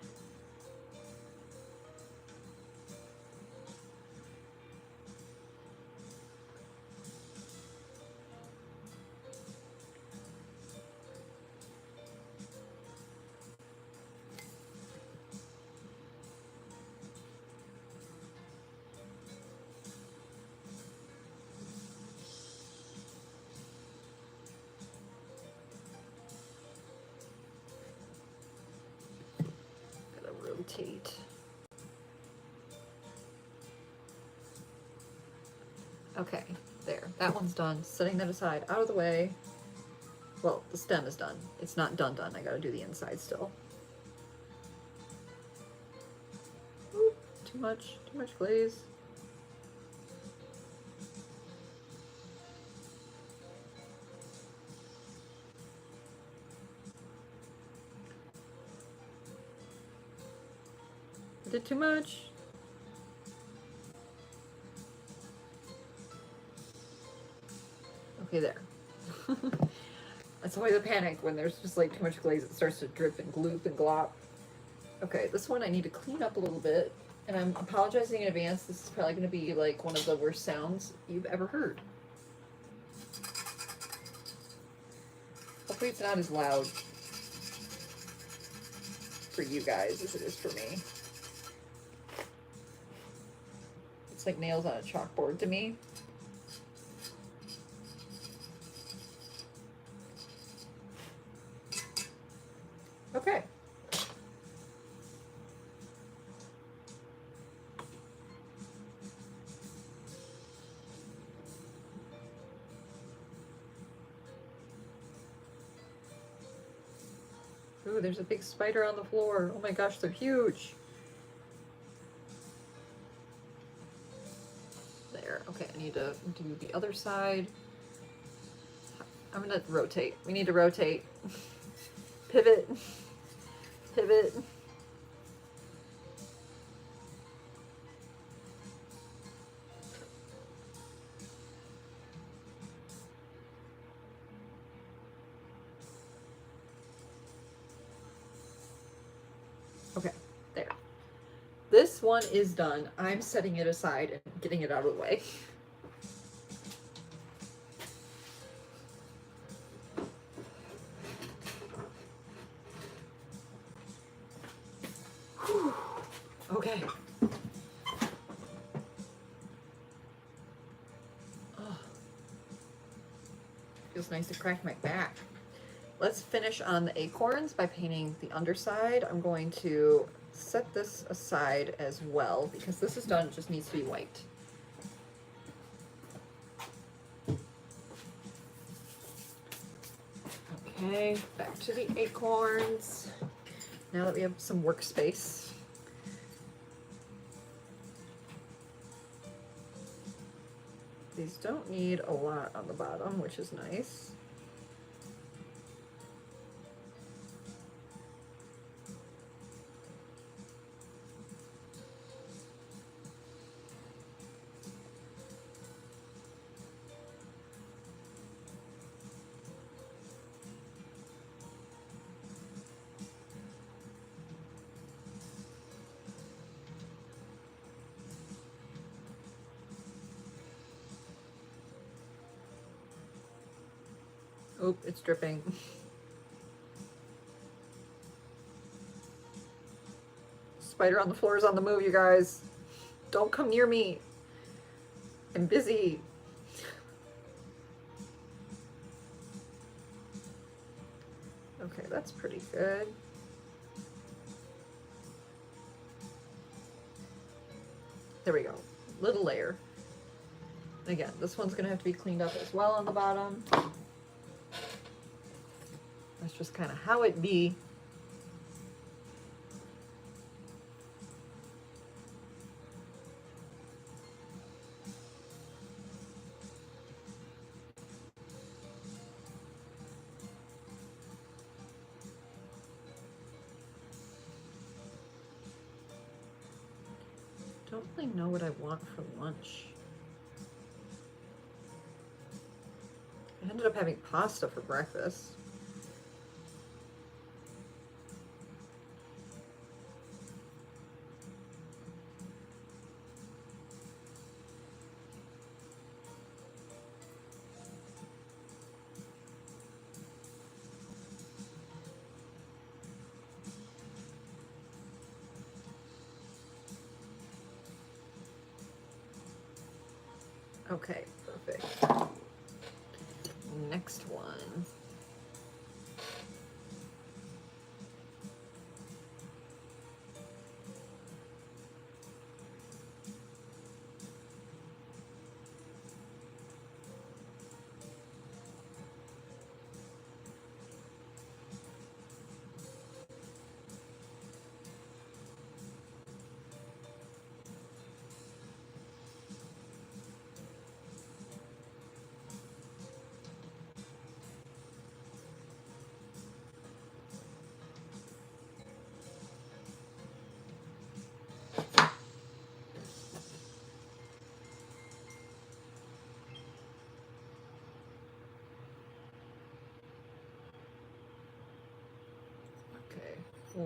Rotate. Okay, there. That one's done. Setting that aside, out of the way. Well, the stem is done. It's not done. I gotta do the inside still. Ooh, too much glaze. Did too much. Okay, there. That's always a panic when there's just like too much glaze. It starts to drip and gloop and glop. Okay, this one I need to clean up a little bit, and I'm apologizing in advance. This is probably going to be like one of the worst sounds you've ever heard. Hopefully it's not as loud for you guys as it is for me. It's like nails on a chalkboard to me. Ooh, there's a big spider on the floor. Oh my gosh, they're huge. There. Okay, I need to do the other side. I'm gonna rotate. We need to rotate. Pivot. Pivot. Okay, there. This one is done. I'm setting it aside and getting it out of the way. Whew. Okay. Oh. Feels nice to crack my back. Let's finish on the acorns by painting the underside. I'm going to set this aside as well because this is done. It just needs to be white. Okay, back to the acorns. Now that we have some workspace. These don't need a lot on the bottom, which is nice. Oop, it's dripping. Spider on the floor is on the move, you guys. Don't come near me. I'm busy. Okay, that's pretty good. There we go. Little layer. Again, this one's gonna have to be cleaned up as well on the bottom. That's just kind of how it be. Don't really know what I want for lunch. I ended up having pasta for breakfast. Okay, perfect. Next one.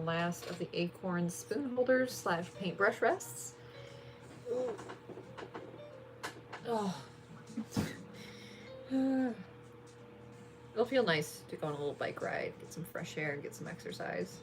Last of the acorn spoon holders slash paintbrush rests. Ooh. Oh. It'll feel nice to go on a little bike ride, get some fresh air, and get some exercise.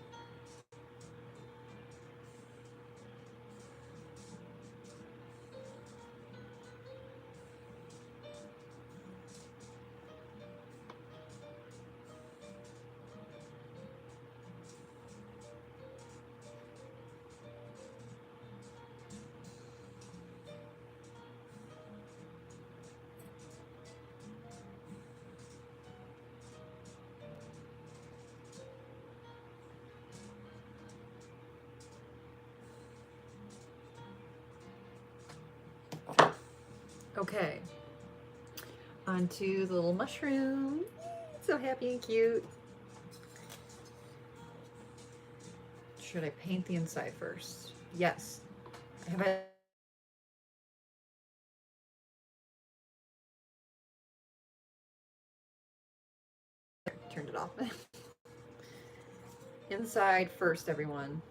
Okay, onto the little mushroom. So happy and cute. Should I paint the inside first? Yes. Have I turned it off? Inside first, everyone.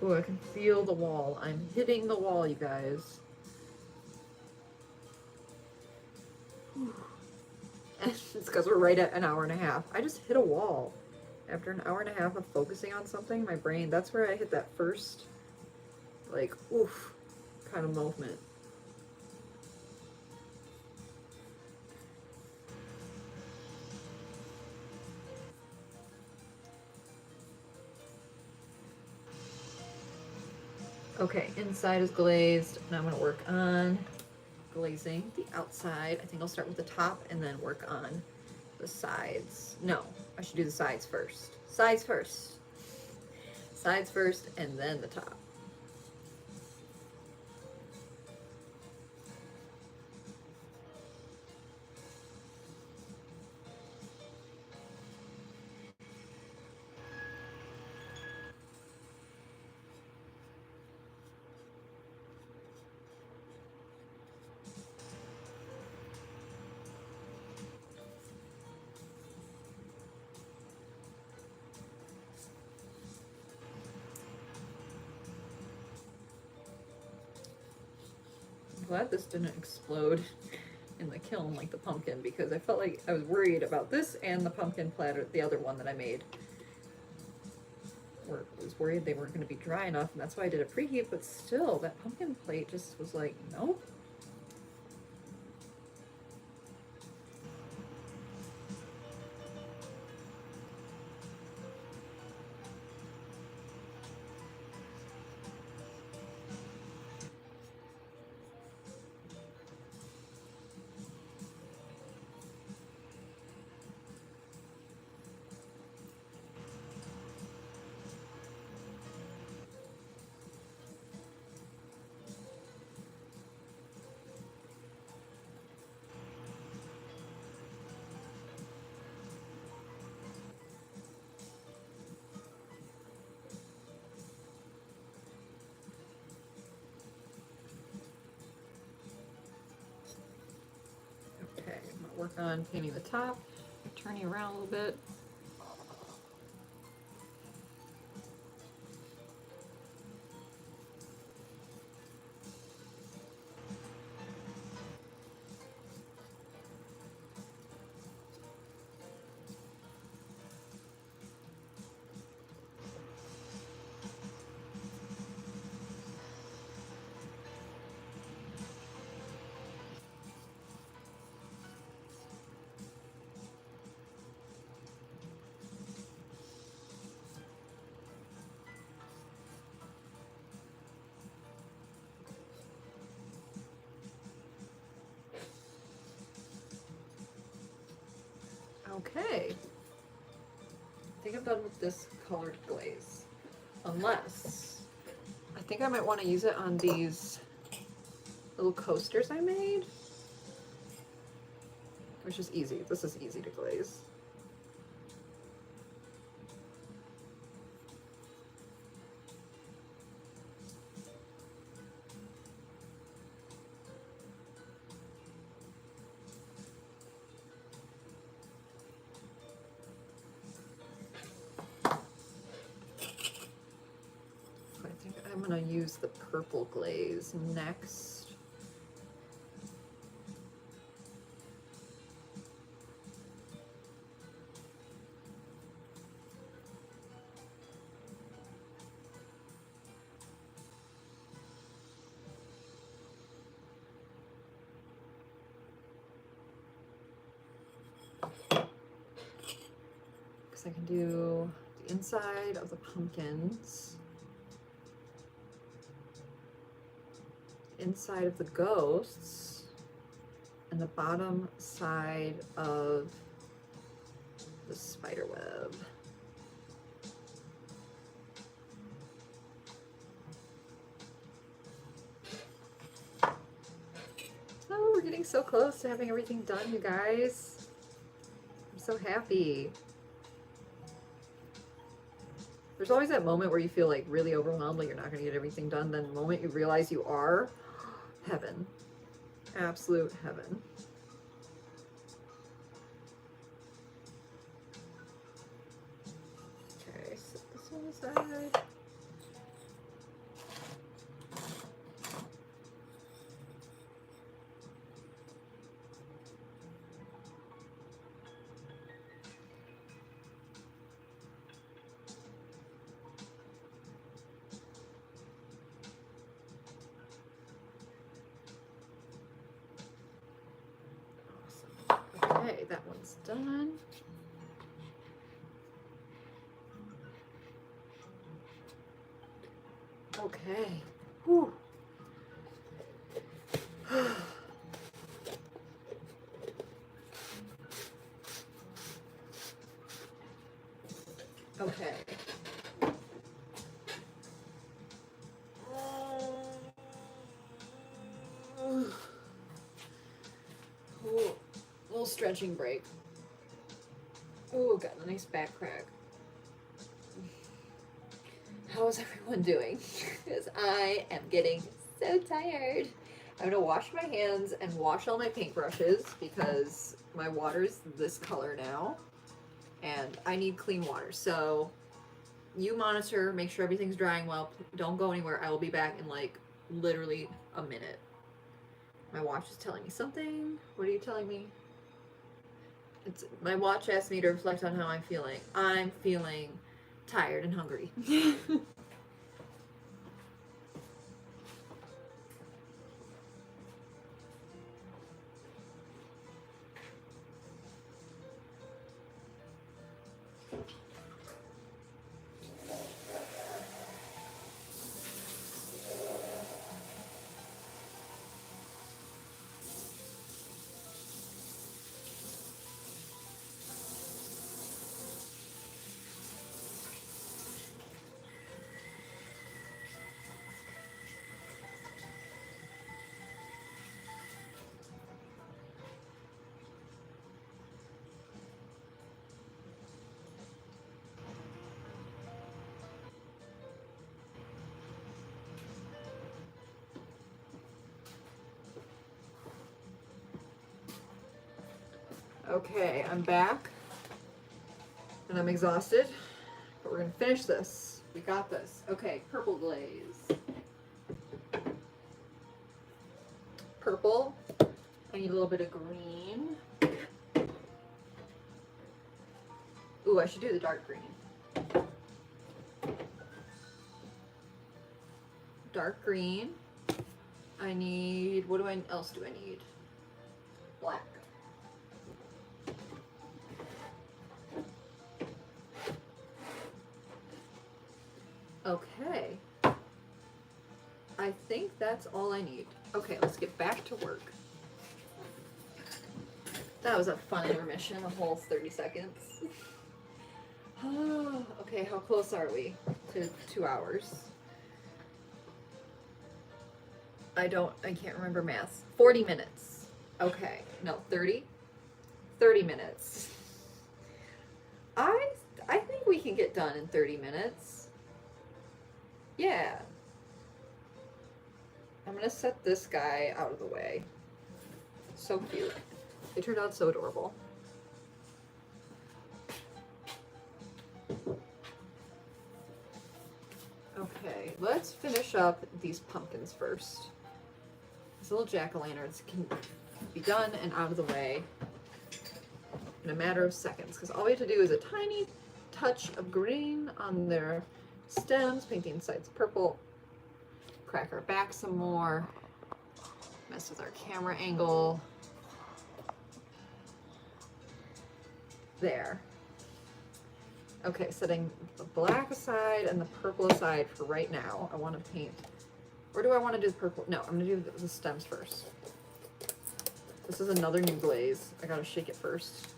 Ooh, I can feel the wall. I'm hitting the wall, you guys. And it's because we're right at an hour and a half. I just hit a wall. After an hour and a half of focusing on something, my brain, that's where I hit that first, like, oof, kind of movement. Okay, inside is glazed. Now I'm going to work on glazing the outside. I think I'll start with the top and then work on the sides. No, I should do the sides first. Sides first. Sides first and then the top. I'm glad this didn't explode in the kiln like the pumpkin, because I felt like I was worried about this and the pumpkin platter, the other one that I made. I was worried they weren't going to be dry enough, and that's why I did a preheat, but still, that pumpkin plate just was like, nope. Okay, I'm gonna work on painting the top, turning around a little bit. Okay. I think I'm done with this colored glaze. Unless, I think I might want to use it on these little coasters I made. Which is easy. This is easy to glaze. gonna use the purple glaze next. I can do the inside of the pumpkins, inside of the ghosts, and the bottom side of the spider web. Oh, we're getting so close to having everything done, you guys. I'm so happy. There's always that moment where you feel like really overwhelmed, like you're not going to get everything done. Then the moment you realize you are, heaven. Absolute heaven. Okay, set this one aside. Okay, that one's done. Okay. Whew. Okay. Ooh, little stretching break. Ooh, got a nice back crack. How is everyone doing? Because I am getting so tired. I'm gonna wash my hands and wash all my paintbrushes because my water's this color now and I need clean water. So you monitor, make sure everything's drying well. Don't go anywhere. I will be back in like literally a minute. My watch is telling me something. What are you telling me? It's my watch asked me to reflect on how I'm feeling. I'm feeling tired and hungry. Okay, I'm back and I'm exhausted, but we're gonna finish this. We got this. Okay, purple glaze. Purple. I need a little bit of green. Ooh, I should do the dark green. Dark green. I need, what else do I need? Black. Okay. I think that's all I need. Okay, let's get back to work. That was a fun intermission, a whole 30 seconds. Okay, how close are we to 2 hours? I can't remember math. 40 minutes. Okay, no, 30? 30 minutes. I think we can get done in 30 minutes. Yeah. I'm gonna set this guy out of the way. So cute. They turned out so adorable. Okay, let's finish up these pumpkins first. These little jack-o'-lanterns can be done and out of the way in a matter of seconds, because all we have to do is a tiny touch of green on their stems, paint the insides purple, crack our back some more, mess with our camera angle. There. Okay, setting the black aside and the purple aside for right now. I want to paint, or do I want to do the purple? No, I'm going to do the stems first. This is another new glaze. I got to shake it first.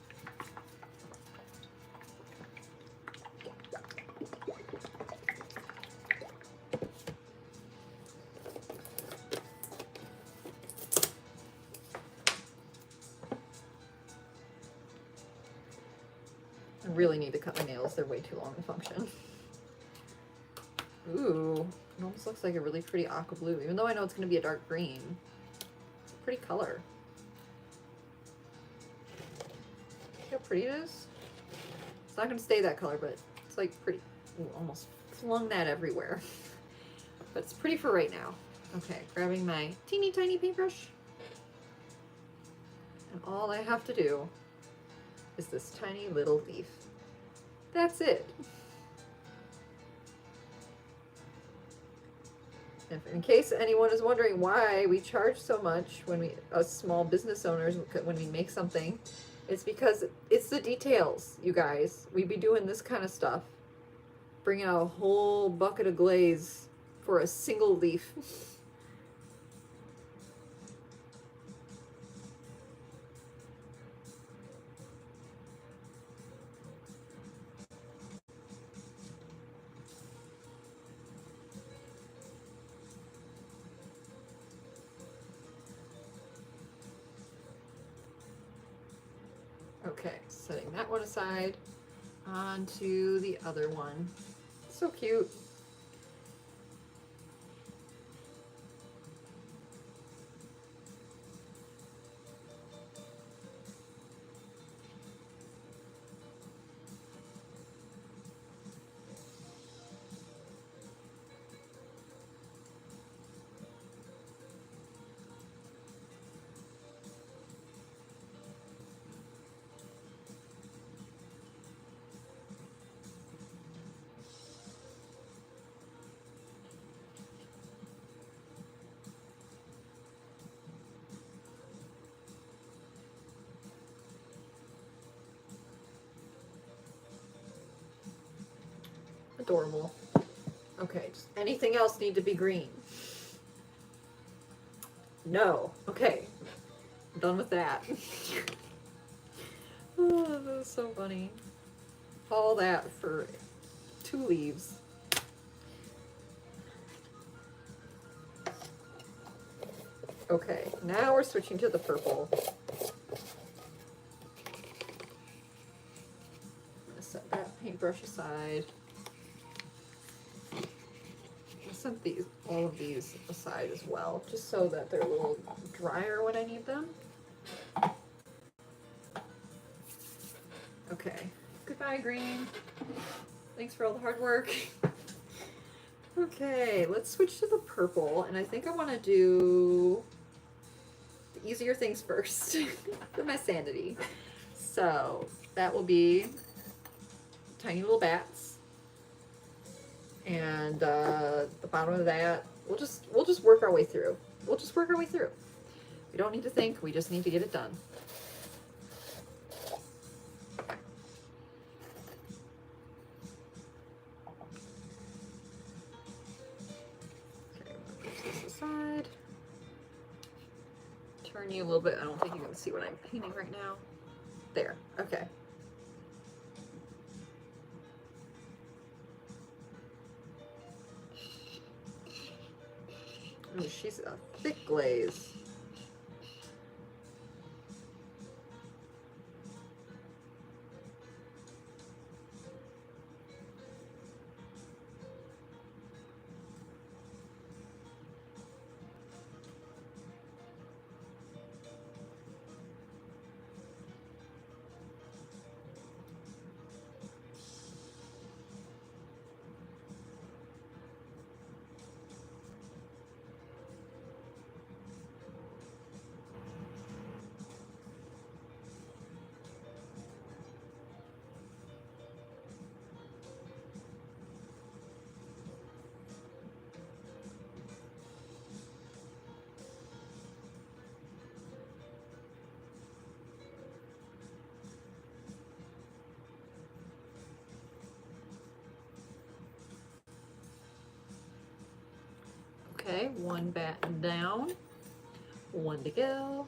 I really need to cut my nails. They're way too long to function. Ooh, it almost looks like a really pretty aqua blue, even though I know it's going to be a dark green. It's a pretty color. See how pretty it is? It's not going to stay that color, but it's like pretty. Ooh, almost flung that everywhere. But it's pretty for right now. Okay, grabbing my teeny tiny paintbrush. And all I have to do is this tiny little leaf. That's it. If, in case anyone is wondering why we charge so much when we, us small business owners, when we make something, it's because it's the details, you guys. We'd be doing this kind of stuff, bringing out a whole bucket of glaze for a single leaf. Okay, setting that one aside, on to the other one. So cute. Adorable. Okay, does anything else need to be green? No. Okay. I'm done with that. Oh, that was so funny. All that for 2 leaves. Okay, now we're switching to the purple. I'm gonna set that paintbrush aside. Set these, all of these aside as well, just so that they're a little drier when I need them. Okay, goodbye green. Thanks for all the hard work. Okay, let's switch to the purple, and I think I want to do the easier things first for my sanity. So that will be tiny little bats. And the bottom of that, we'll just work our way through. We'll just work our way through. We don't need to think, we just need to get it done. Okay, push this aside. Turn you a little bit. I don't think you can see what I'm painting right now. There, okay. Ooh, she's a thick glaze. Okay, one batten down, one to go.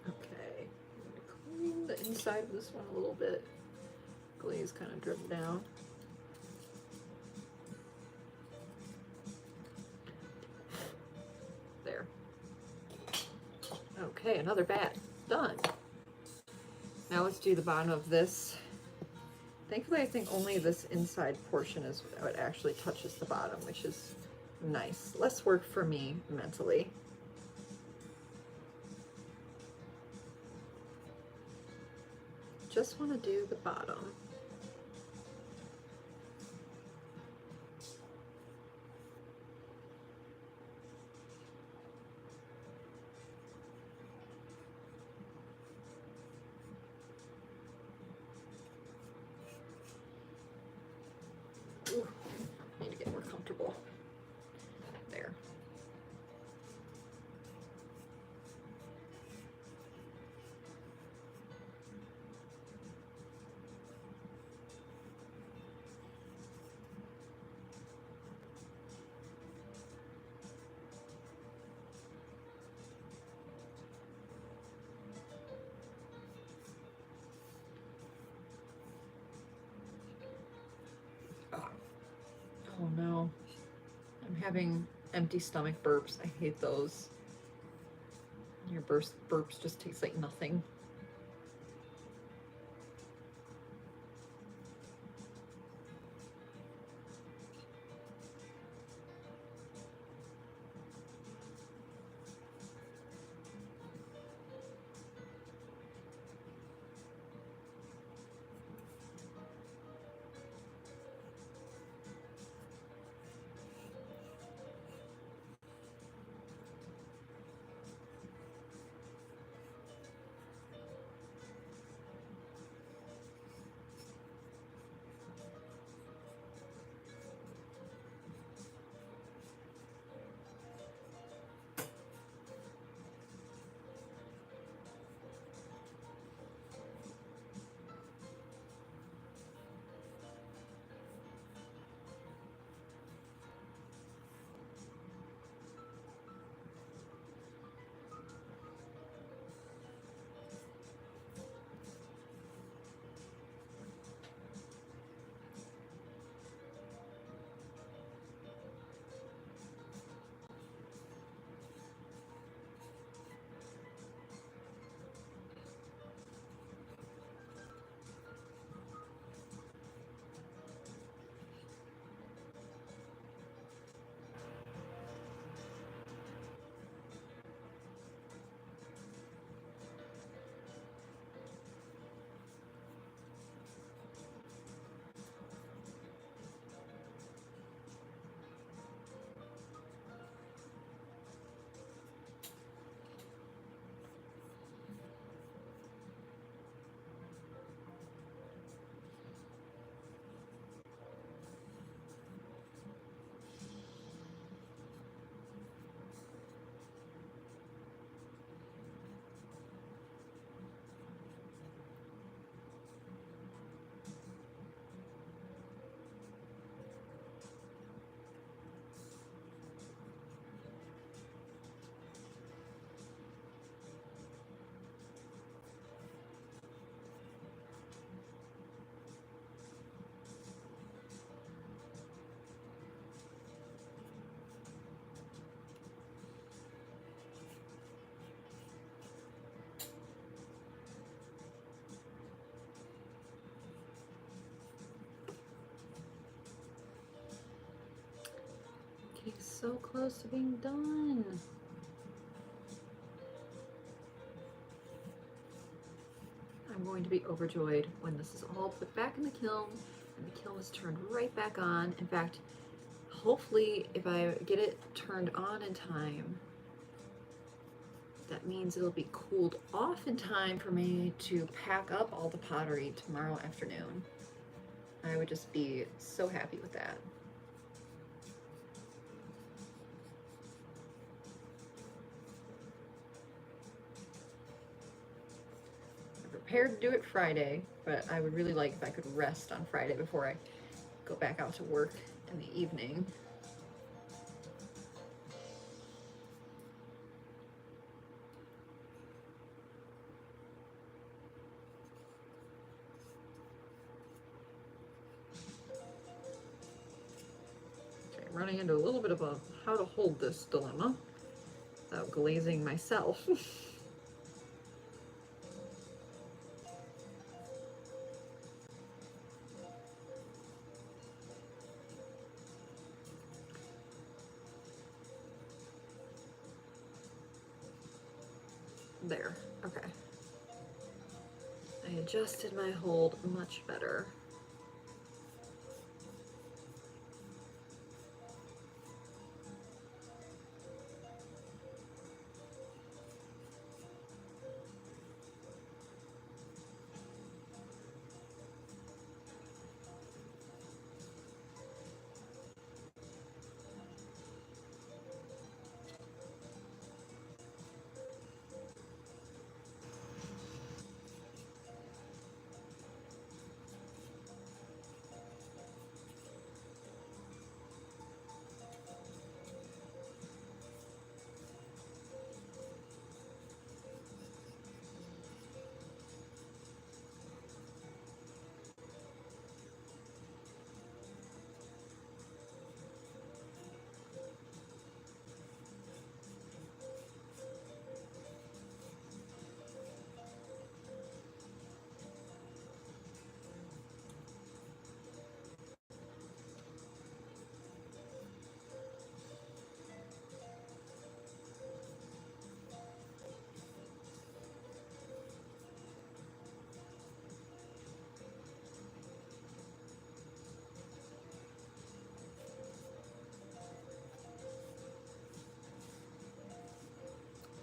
Okay, I'm gonna clean the inside of this one a little bit. Glaze kind of dripped down. There. Okay, another bat. Done. Now let's do the bottom of this. Thankfully, I think only this inside portion is what actually touches the bottom, which is nice. Less work for me mentally. Just want to do the bottom. Ooh, need to get more comfortable. There. Oh no. I'm having empty stomach burps. I hate those. Your burps just taste like nothing. Getting so close to being done. I'm going to be overjoyed when this is all put back in the kiln and the kiln is turned right back on. In fact, hopefully if I get it turned on in time, that means it'll be cooled off in time for me to pack up all the pottery tomorrow afternoon. I would just be so happy with that. Prepared to do it Friday, but I would really like if I could rest on Friday before I go back out to work in the evening. Okay, I'm running into a little bit of a how to hold this dilemma without glazing myself. There, okay. I adjusted my hold much better.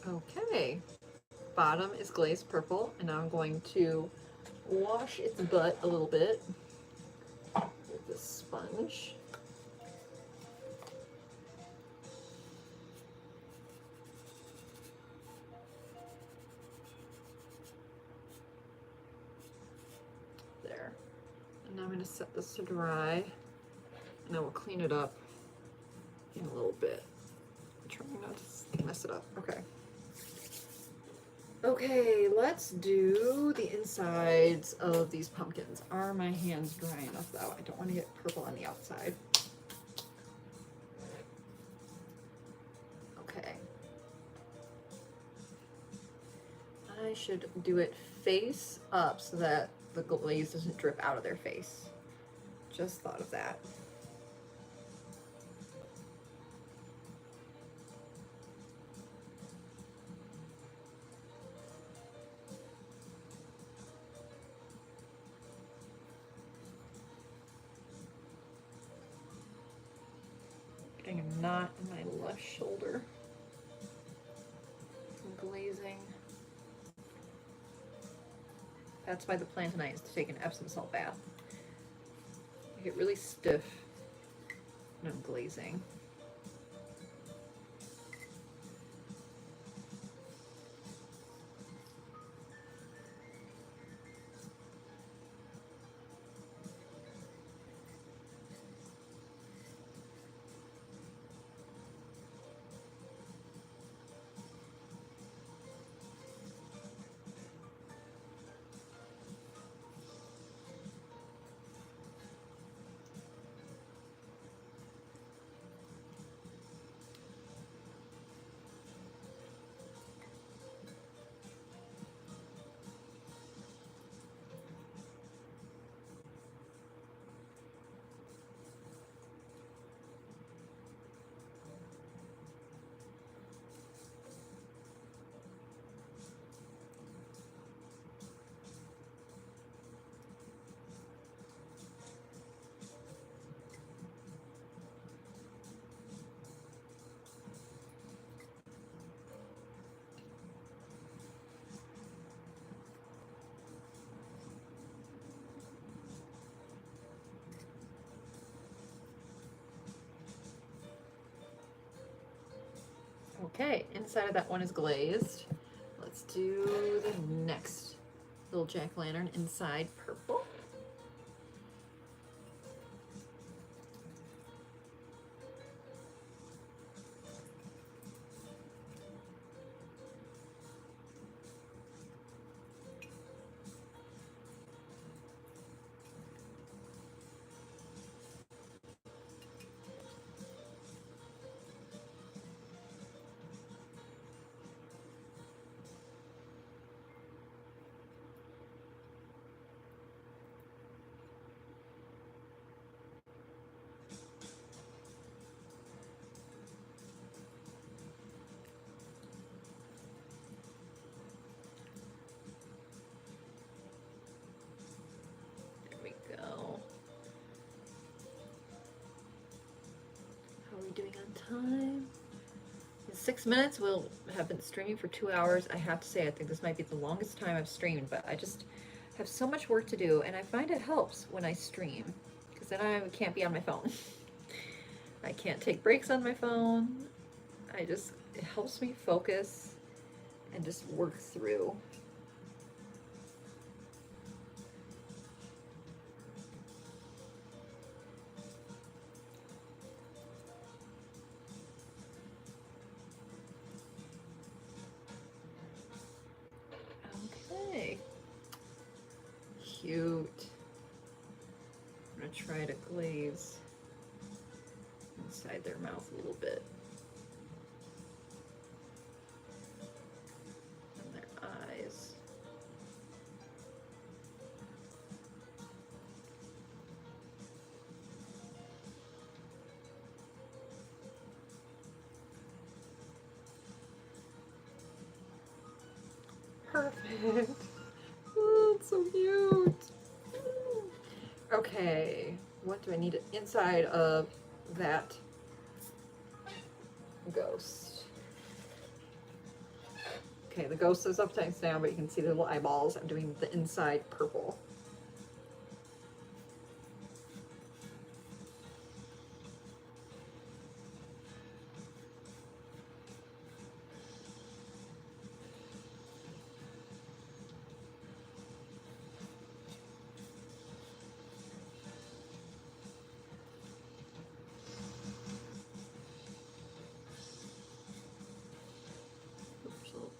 Okay, bottom is glazed purple, and now I'm going to wash its butt a little bit with this sponge. There. And now I'm going to set this to dry, and I will clean it up in a little bit. I'm trying not to mess it up. Okay. Okay, let's do the insides of these pumpkins. Are my hands dry enough though? I don't want to get purple on the outside. Okay. I should do it face up so that the glaze doesn't drip out of their face. Just thought of that. Getting a knot in my left shoulder from glazing. That's why the plan tonight is to take an Epsom salt bath. I get really stiff when I'm glazing. Okay, inside of that one is glazed. Let's do the next little jack-o'-lantern inside purple. There we go. How are we doing on time? In 6 minutes, we'll have been streaming for 2 hours. I have to say, I think this might be the longest time I've streamed, but I just have so much work to do, and I find it helps when I stream, because then I can't be on my phone. I can't take breaks on my phone. It helps me focus and just work through. Okay. Cute. I'm gonna try to glaze inside their mouth a little bit. And their eyes. Perfect. Oh, it's so cute. Okay, what do I need inside of that ghost? Okay, the ghost is upside down, but you can see the little eyeballs. I'm doing the inside purple.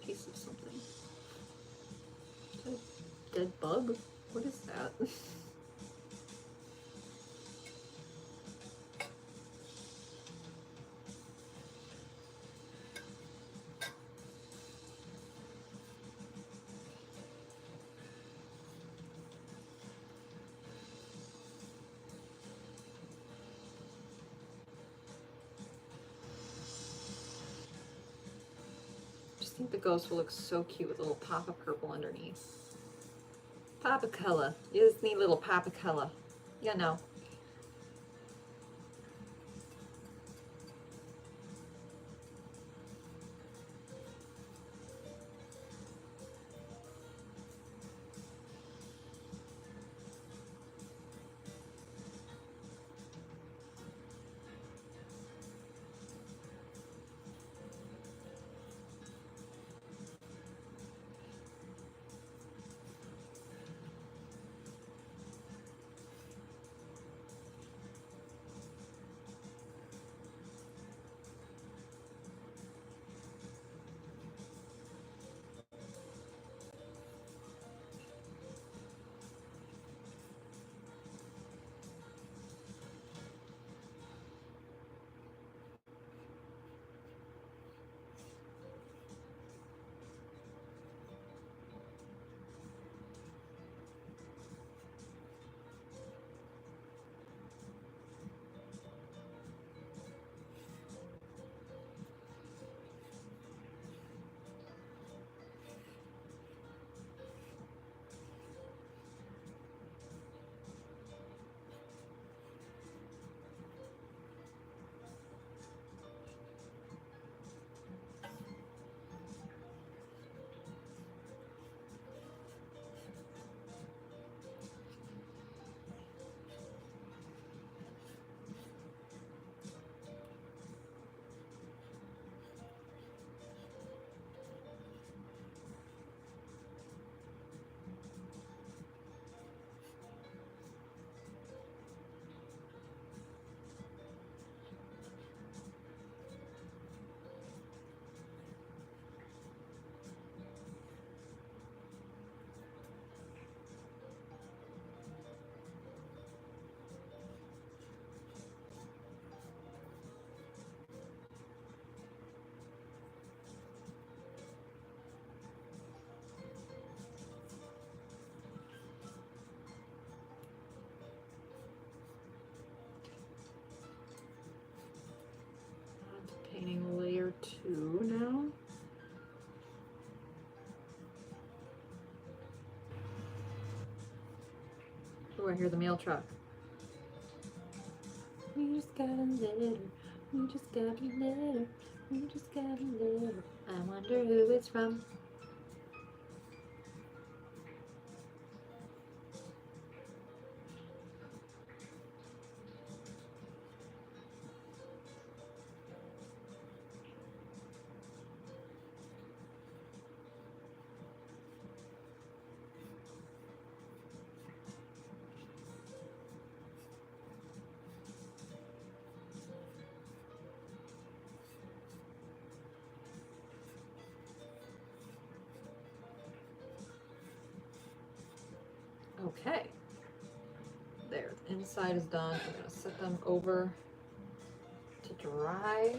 Piece of something. A dead bug? What is that? I think the ghost will look so cute with a little pop of purple underneath. Pop of color. You just need a little pop of color. You know. 2 now. Oh, I hear the mail truck. We just got a letter. We just got a letter. We just got a letter. I wonder who it's from. Okay. There, the inside is done. I'm gonna set them over to dry.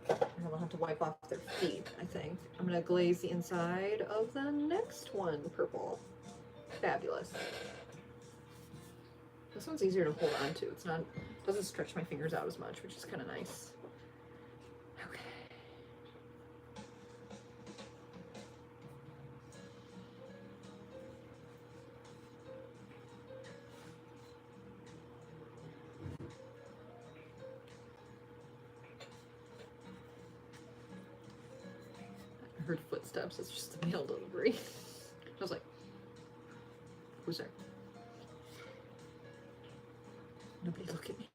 And I'll have to wipe off their feet, I think. I'm gonna glaze the inside of the next one purple. Fabulous. This one's easier to hold on to. It's not, doesn't stretch my fingers out as much, which is kind of nice. Okay. I heard footsteps. It's just the mail delivery. I was like, who's there? Nobody look at me.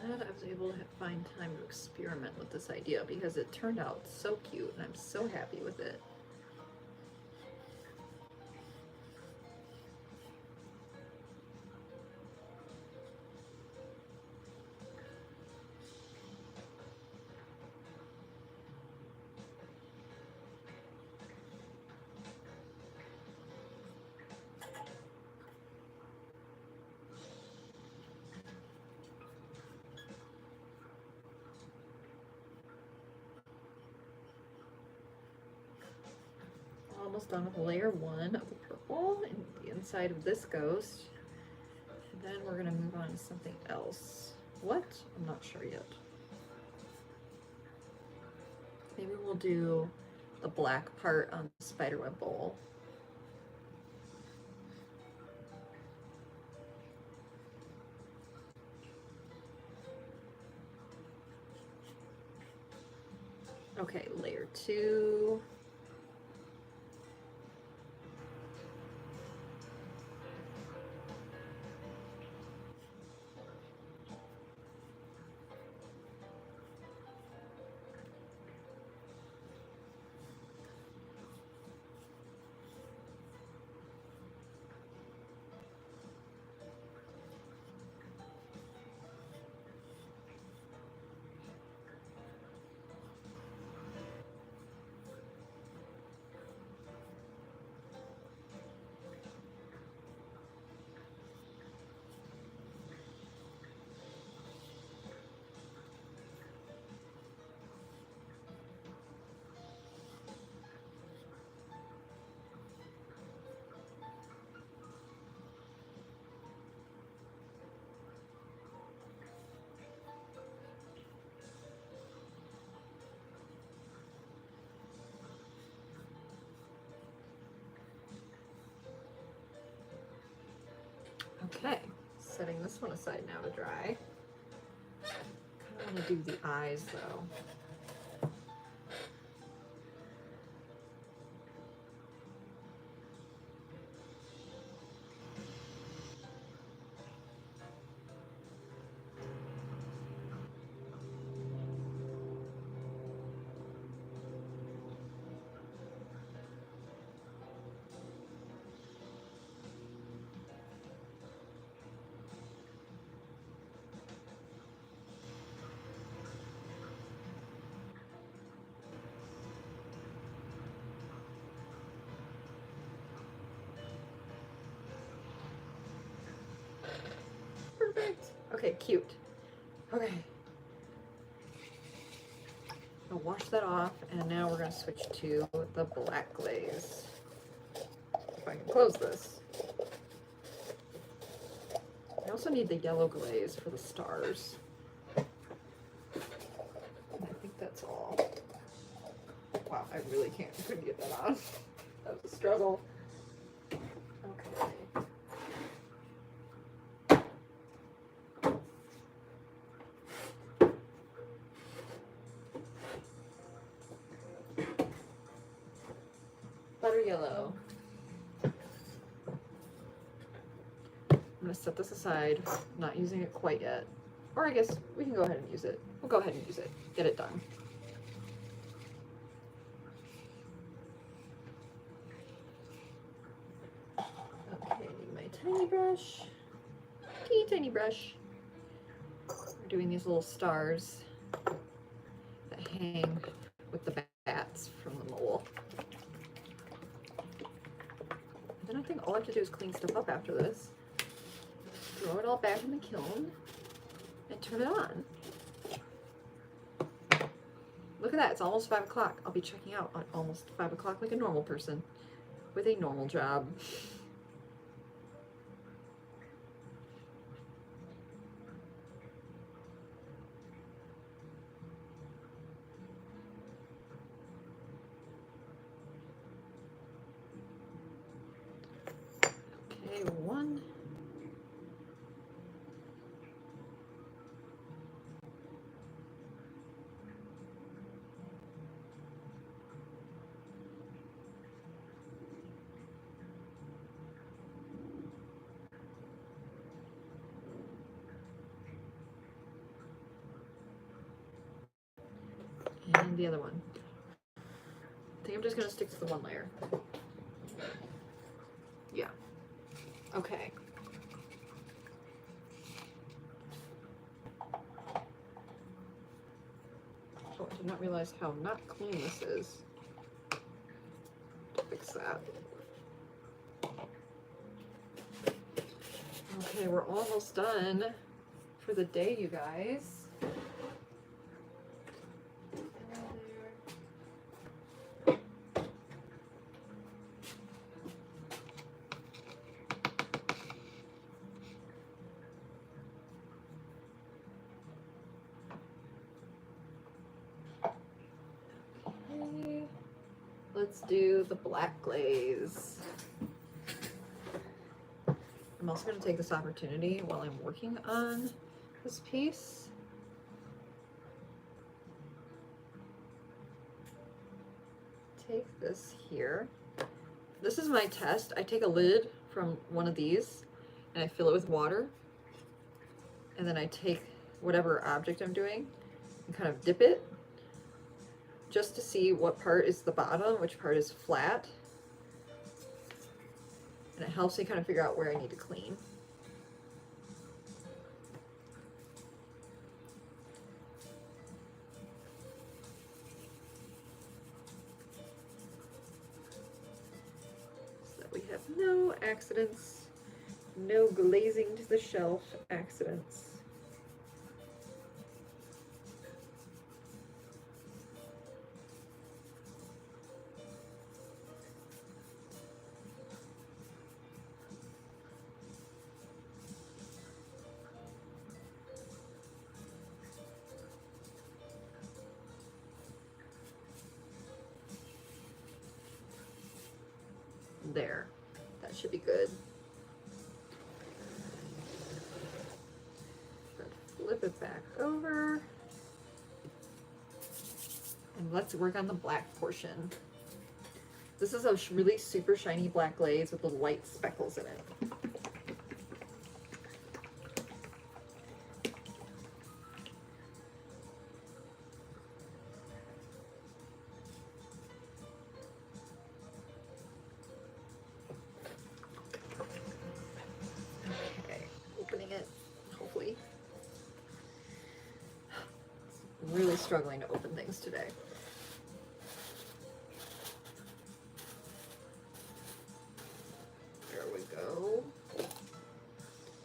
Glad I was able to find time to experiment with this idea because it turned out so cute and I'm so happy with it. Almost done with layer 1 of the purple and the inside of this ghost. And then we're going to move on to something else. What? I'm not sure yet. Maybe we'll do the black part on the spiderweb bowl. Okay, layer 2. Okay, setting this one aside now to dry. I want to do the eyes though. Perfect. Okay, cute. Okay. I'll wash that off, and now we're going to switch to the black glaze. If I can close this. I also need the yellow glaze for the stars. I think that's all. Wow, I really couldn't get that on. That was a struggle. Okay. Butter yellow. I'm going to set this aside, not using it quite yet. Or I guess we can go ahead and use it. We'll go ahead and use it. Get it done. Okay, my tiny brush. Teeny tiny brush. We're doing these little stars that hang with the bats from the mole. And then I think all I have to do is clean stuff up after this. Throw it all back in the kiln and turn it on. Look at that, it's almost 5 o'clock. I'll be checking out at almost 5 o'clock like a normal person with a normal job. Okay, one. And the other one. I think I'm just going to stick to the one layer. Yeah. Okay. Oh, I did not realize how not clean this is. Fix that. Okay, we're almost done for the day, you guys. Let's do the black glaze. I'm also going to take this opportunity while I'm working on this piece. Take this here. This is my test. I take a lid from one of these and I fill it with water. And then I take whatever object I'm doing and kind of dip it, just to see what part is the bottom, which part is flat. And it helps me kind of figure out where I need to clean. So that we have no accidents, no glazing to the shelf accidents. There, that should be good. flip it back over. And let's work on the black portion. This is a really super shiny black glaze with little white speckles in it. Okay, opening it, hopefully. Really struggling to open things today. There we go.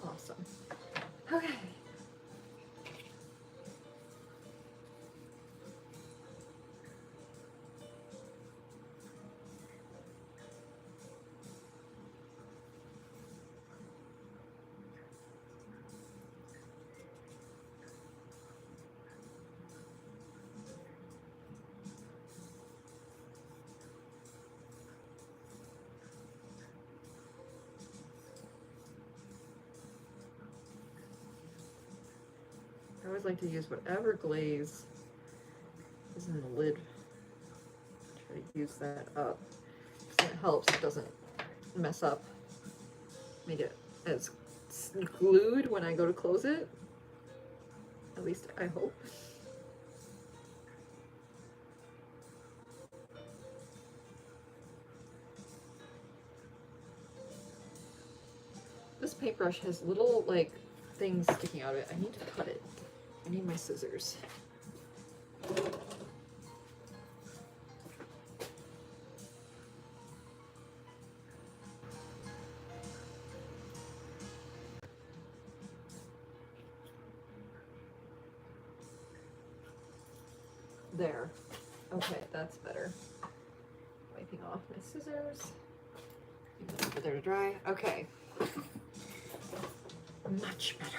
Awesome. Okay. I always like to use whatever glaze is in the lid. Try to use that up. So it helps, it doesn't mess up. Make it as glued when I go to close it. At least I hope. This paintbrush has little like things sticking out of it. I need to cut it. I need my scissors. There. Okay, that's better. Wiping off my scissors. Leave them over there to dry. Okay. Much better.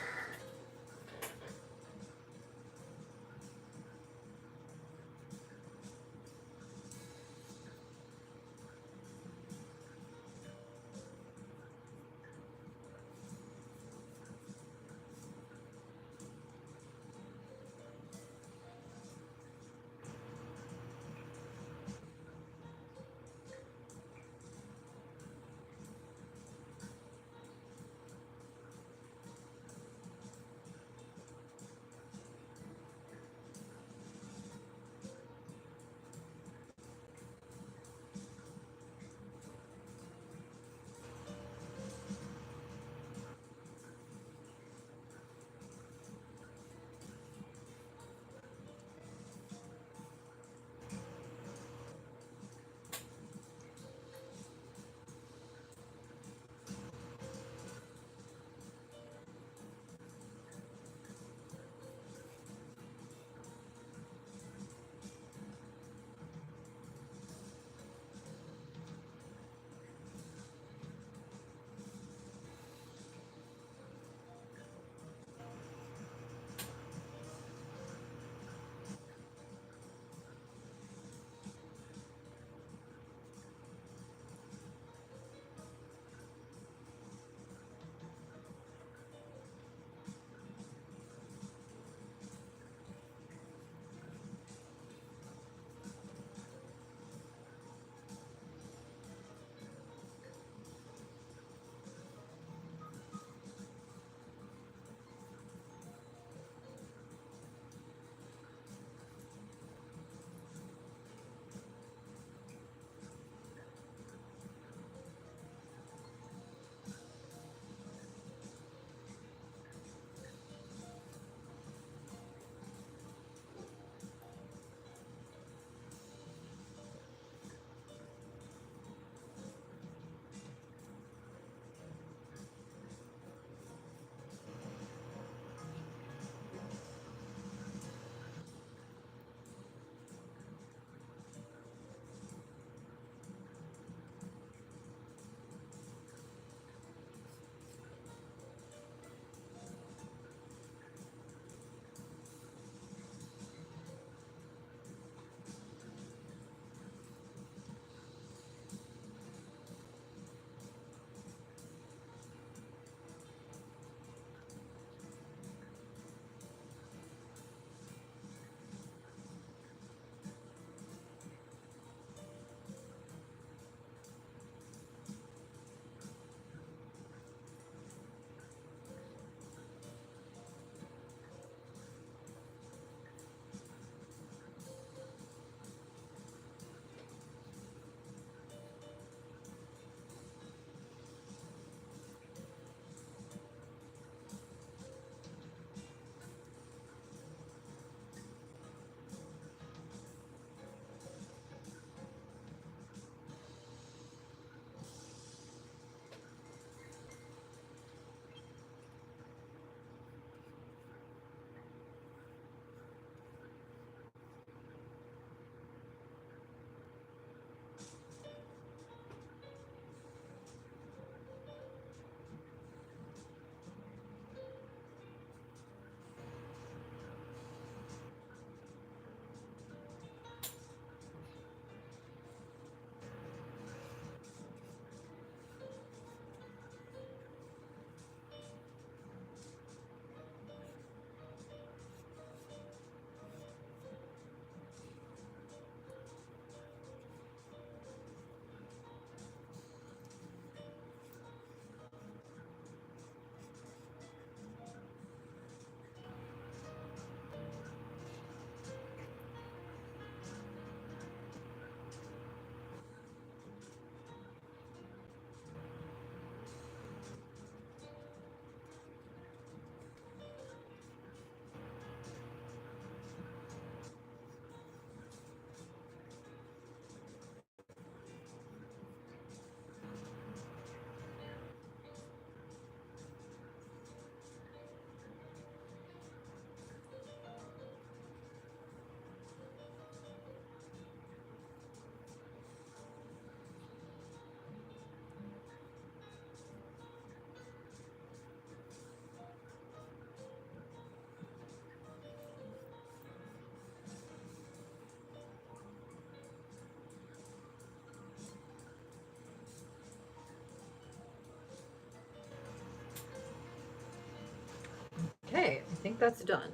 that's done.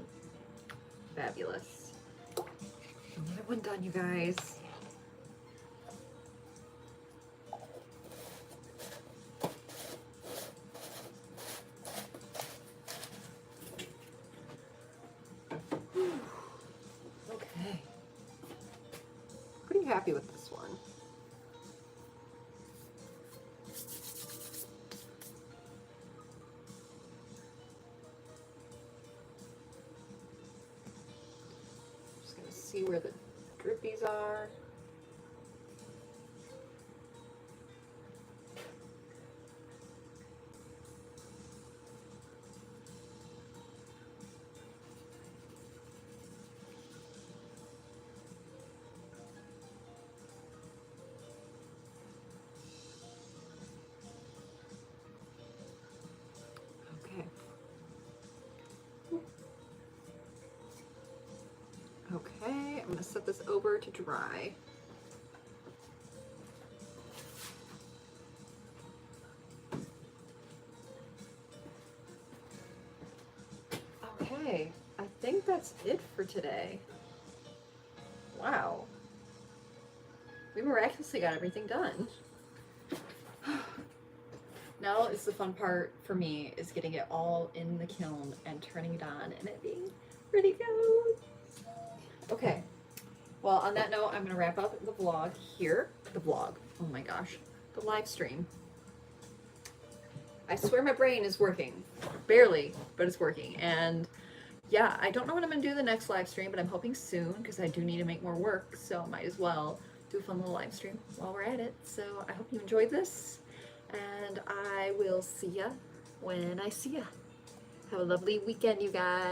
Fabulous. Another one done, you guys. Okay. Pretty happy with this one. Just gonna see where the drippies are. Okay, I'm going to set this over to dry. Okay, I think that's it for today. Wow. We miraculously got everything done. Now is the fun part for me, is getting it all in the kiln and turning it on and it being ready to go. Okay, well, on that note, I'm going to wrap up the vlog here. The vlog, oh my gosh, the live stream. I swear my brain is working. Barely, but it's working. And yeah, I don't know when I'm going to do the next live stream, but I'm hoping soon because I do need to make more work, so might as well do a fun little live stream while we're at it. So I hope you enjoyed this, and I will see ya when I see ya. Have a lovely weekend, you guys.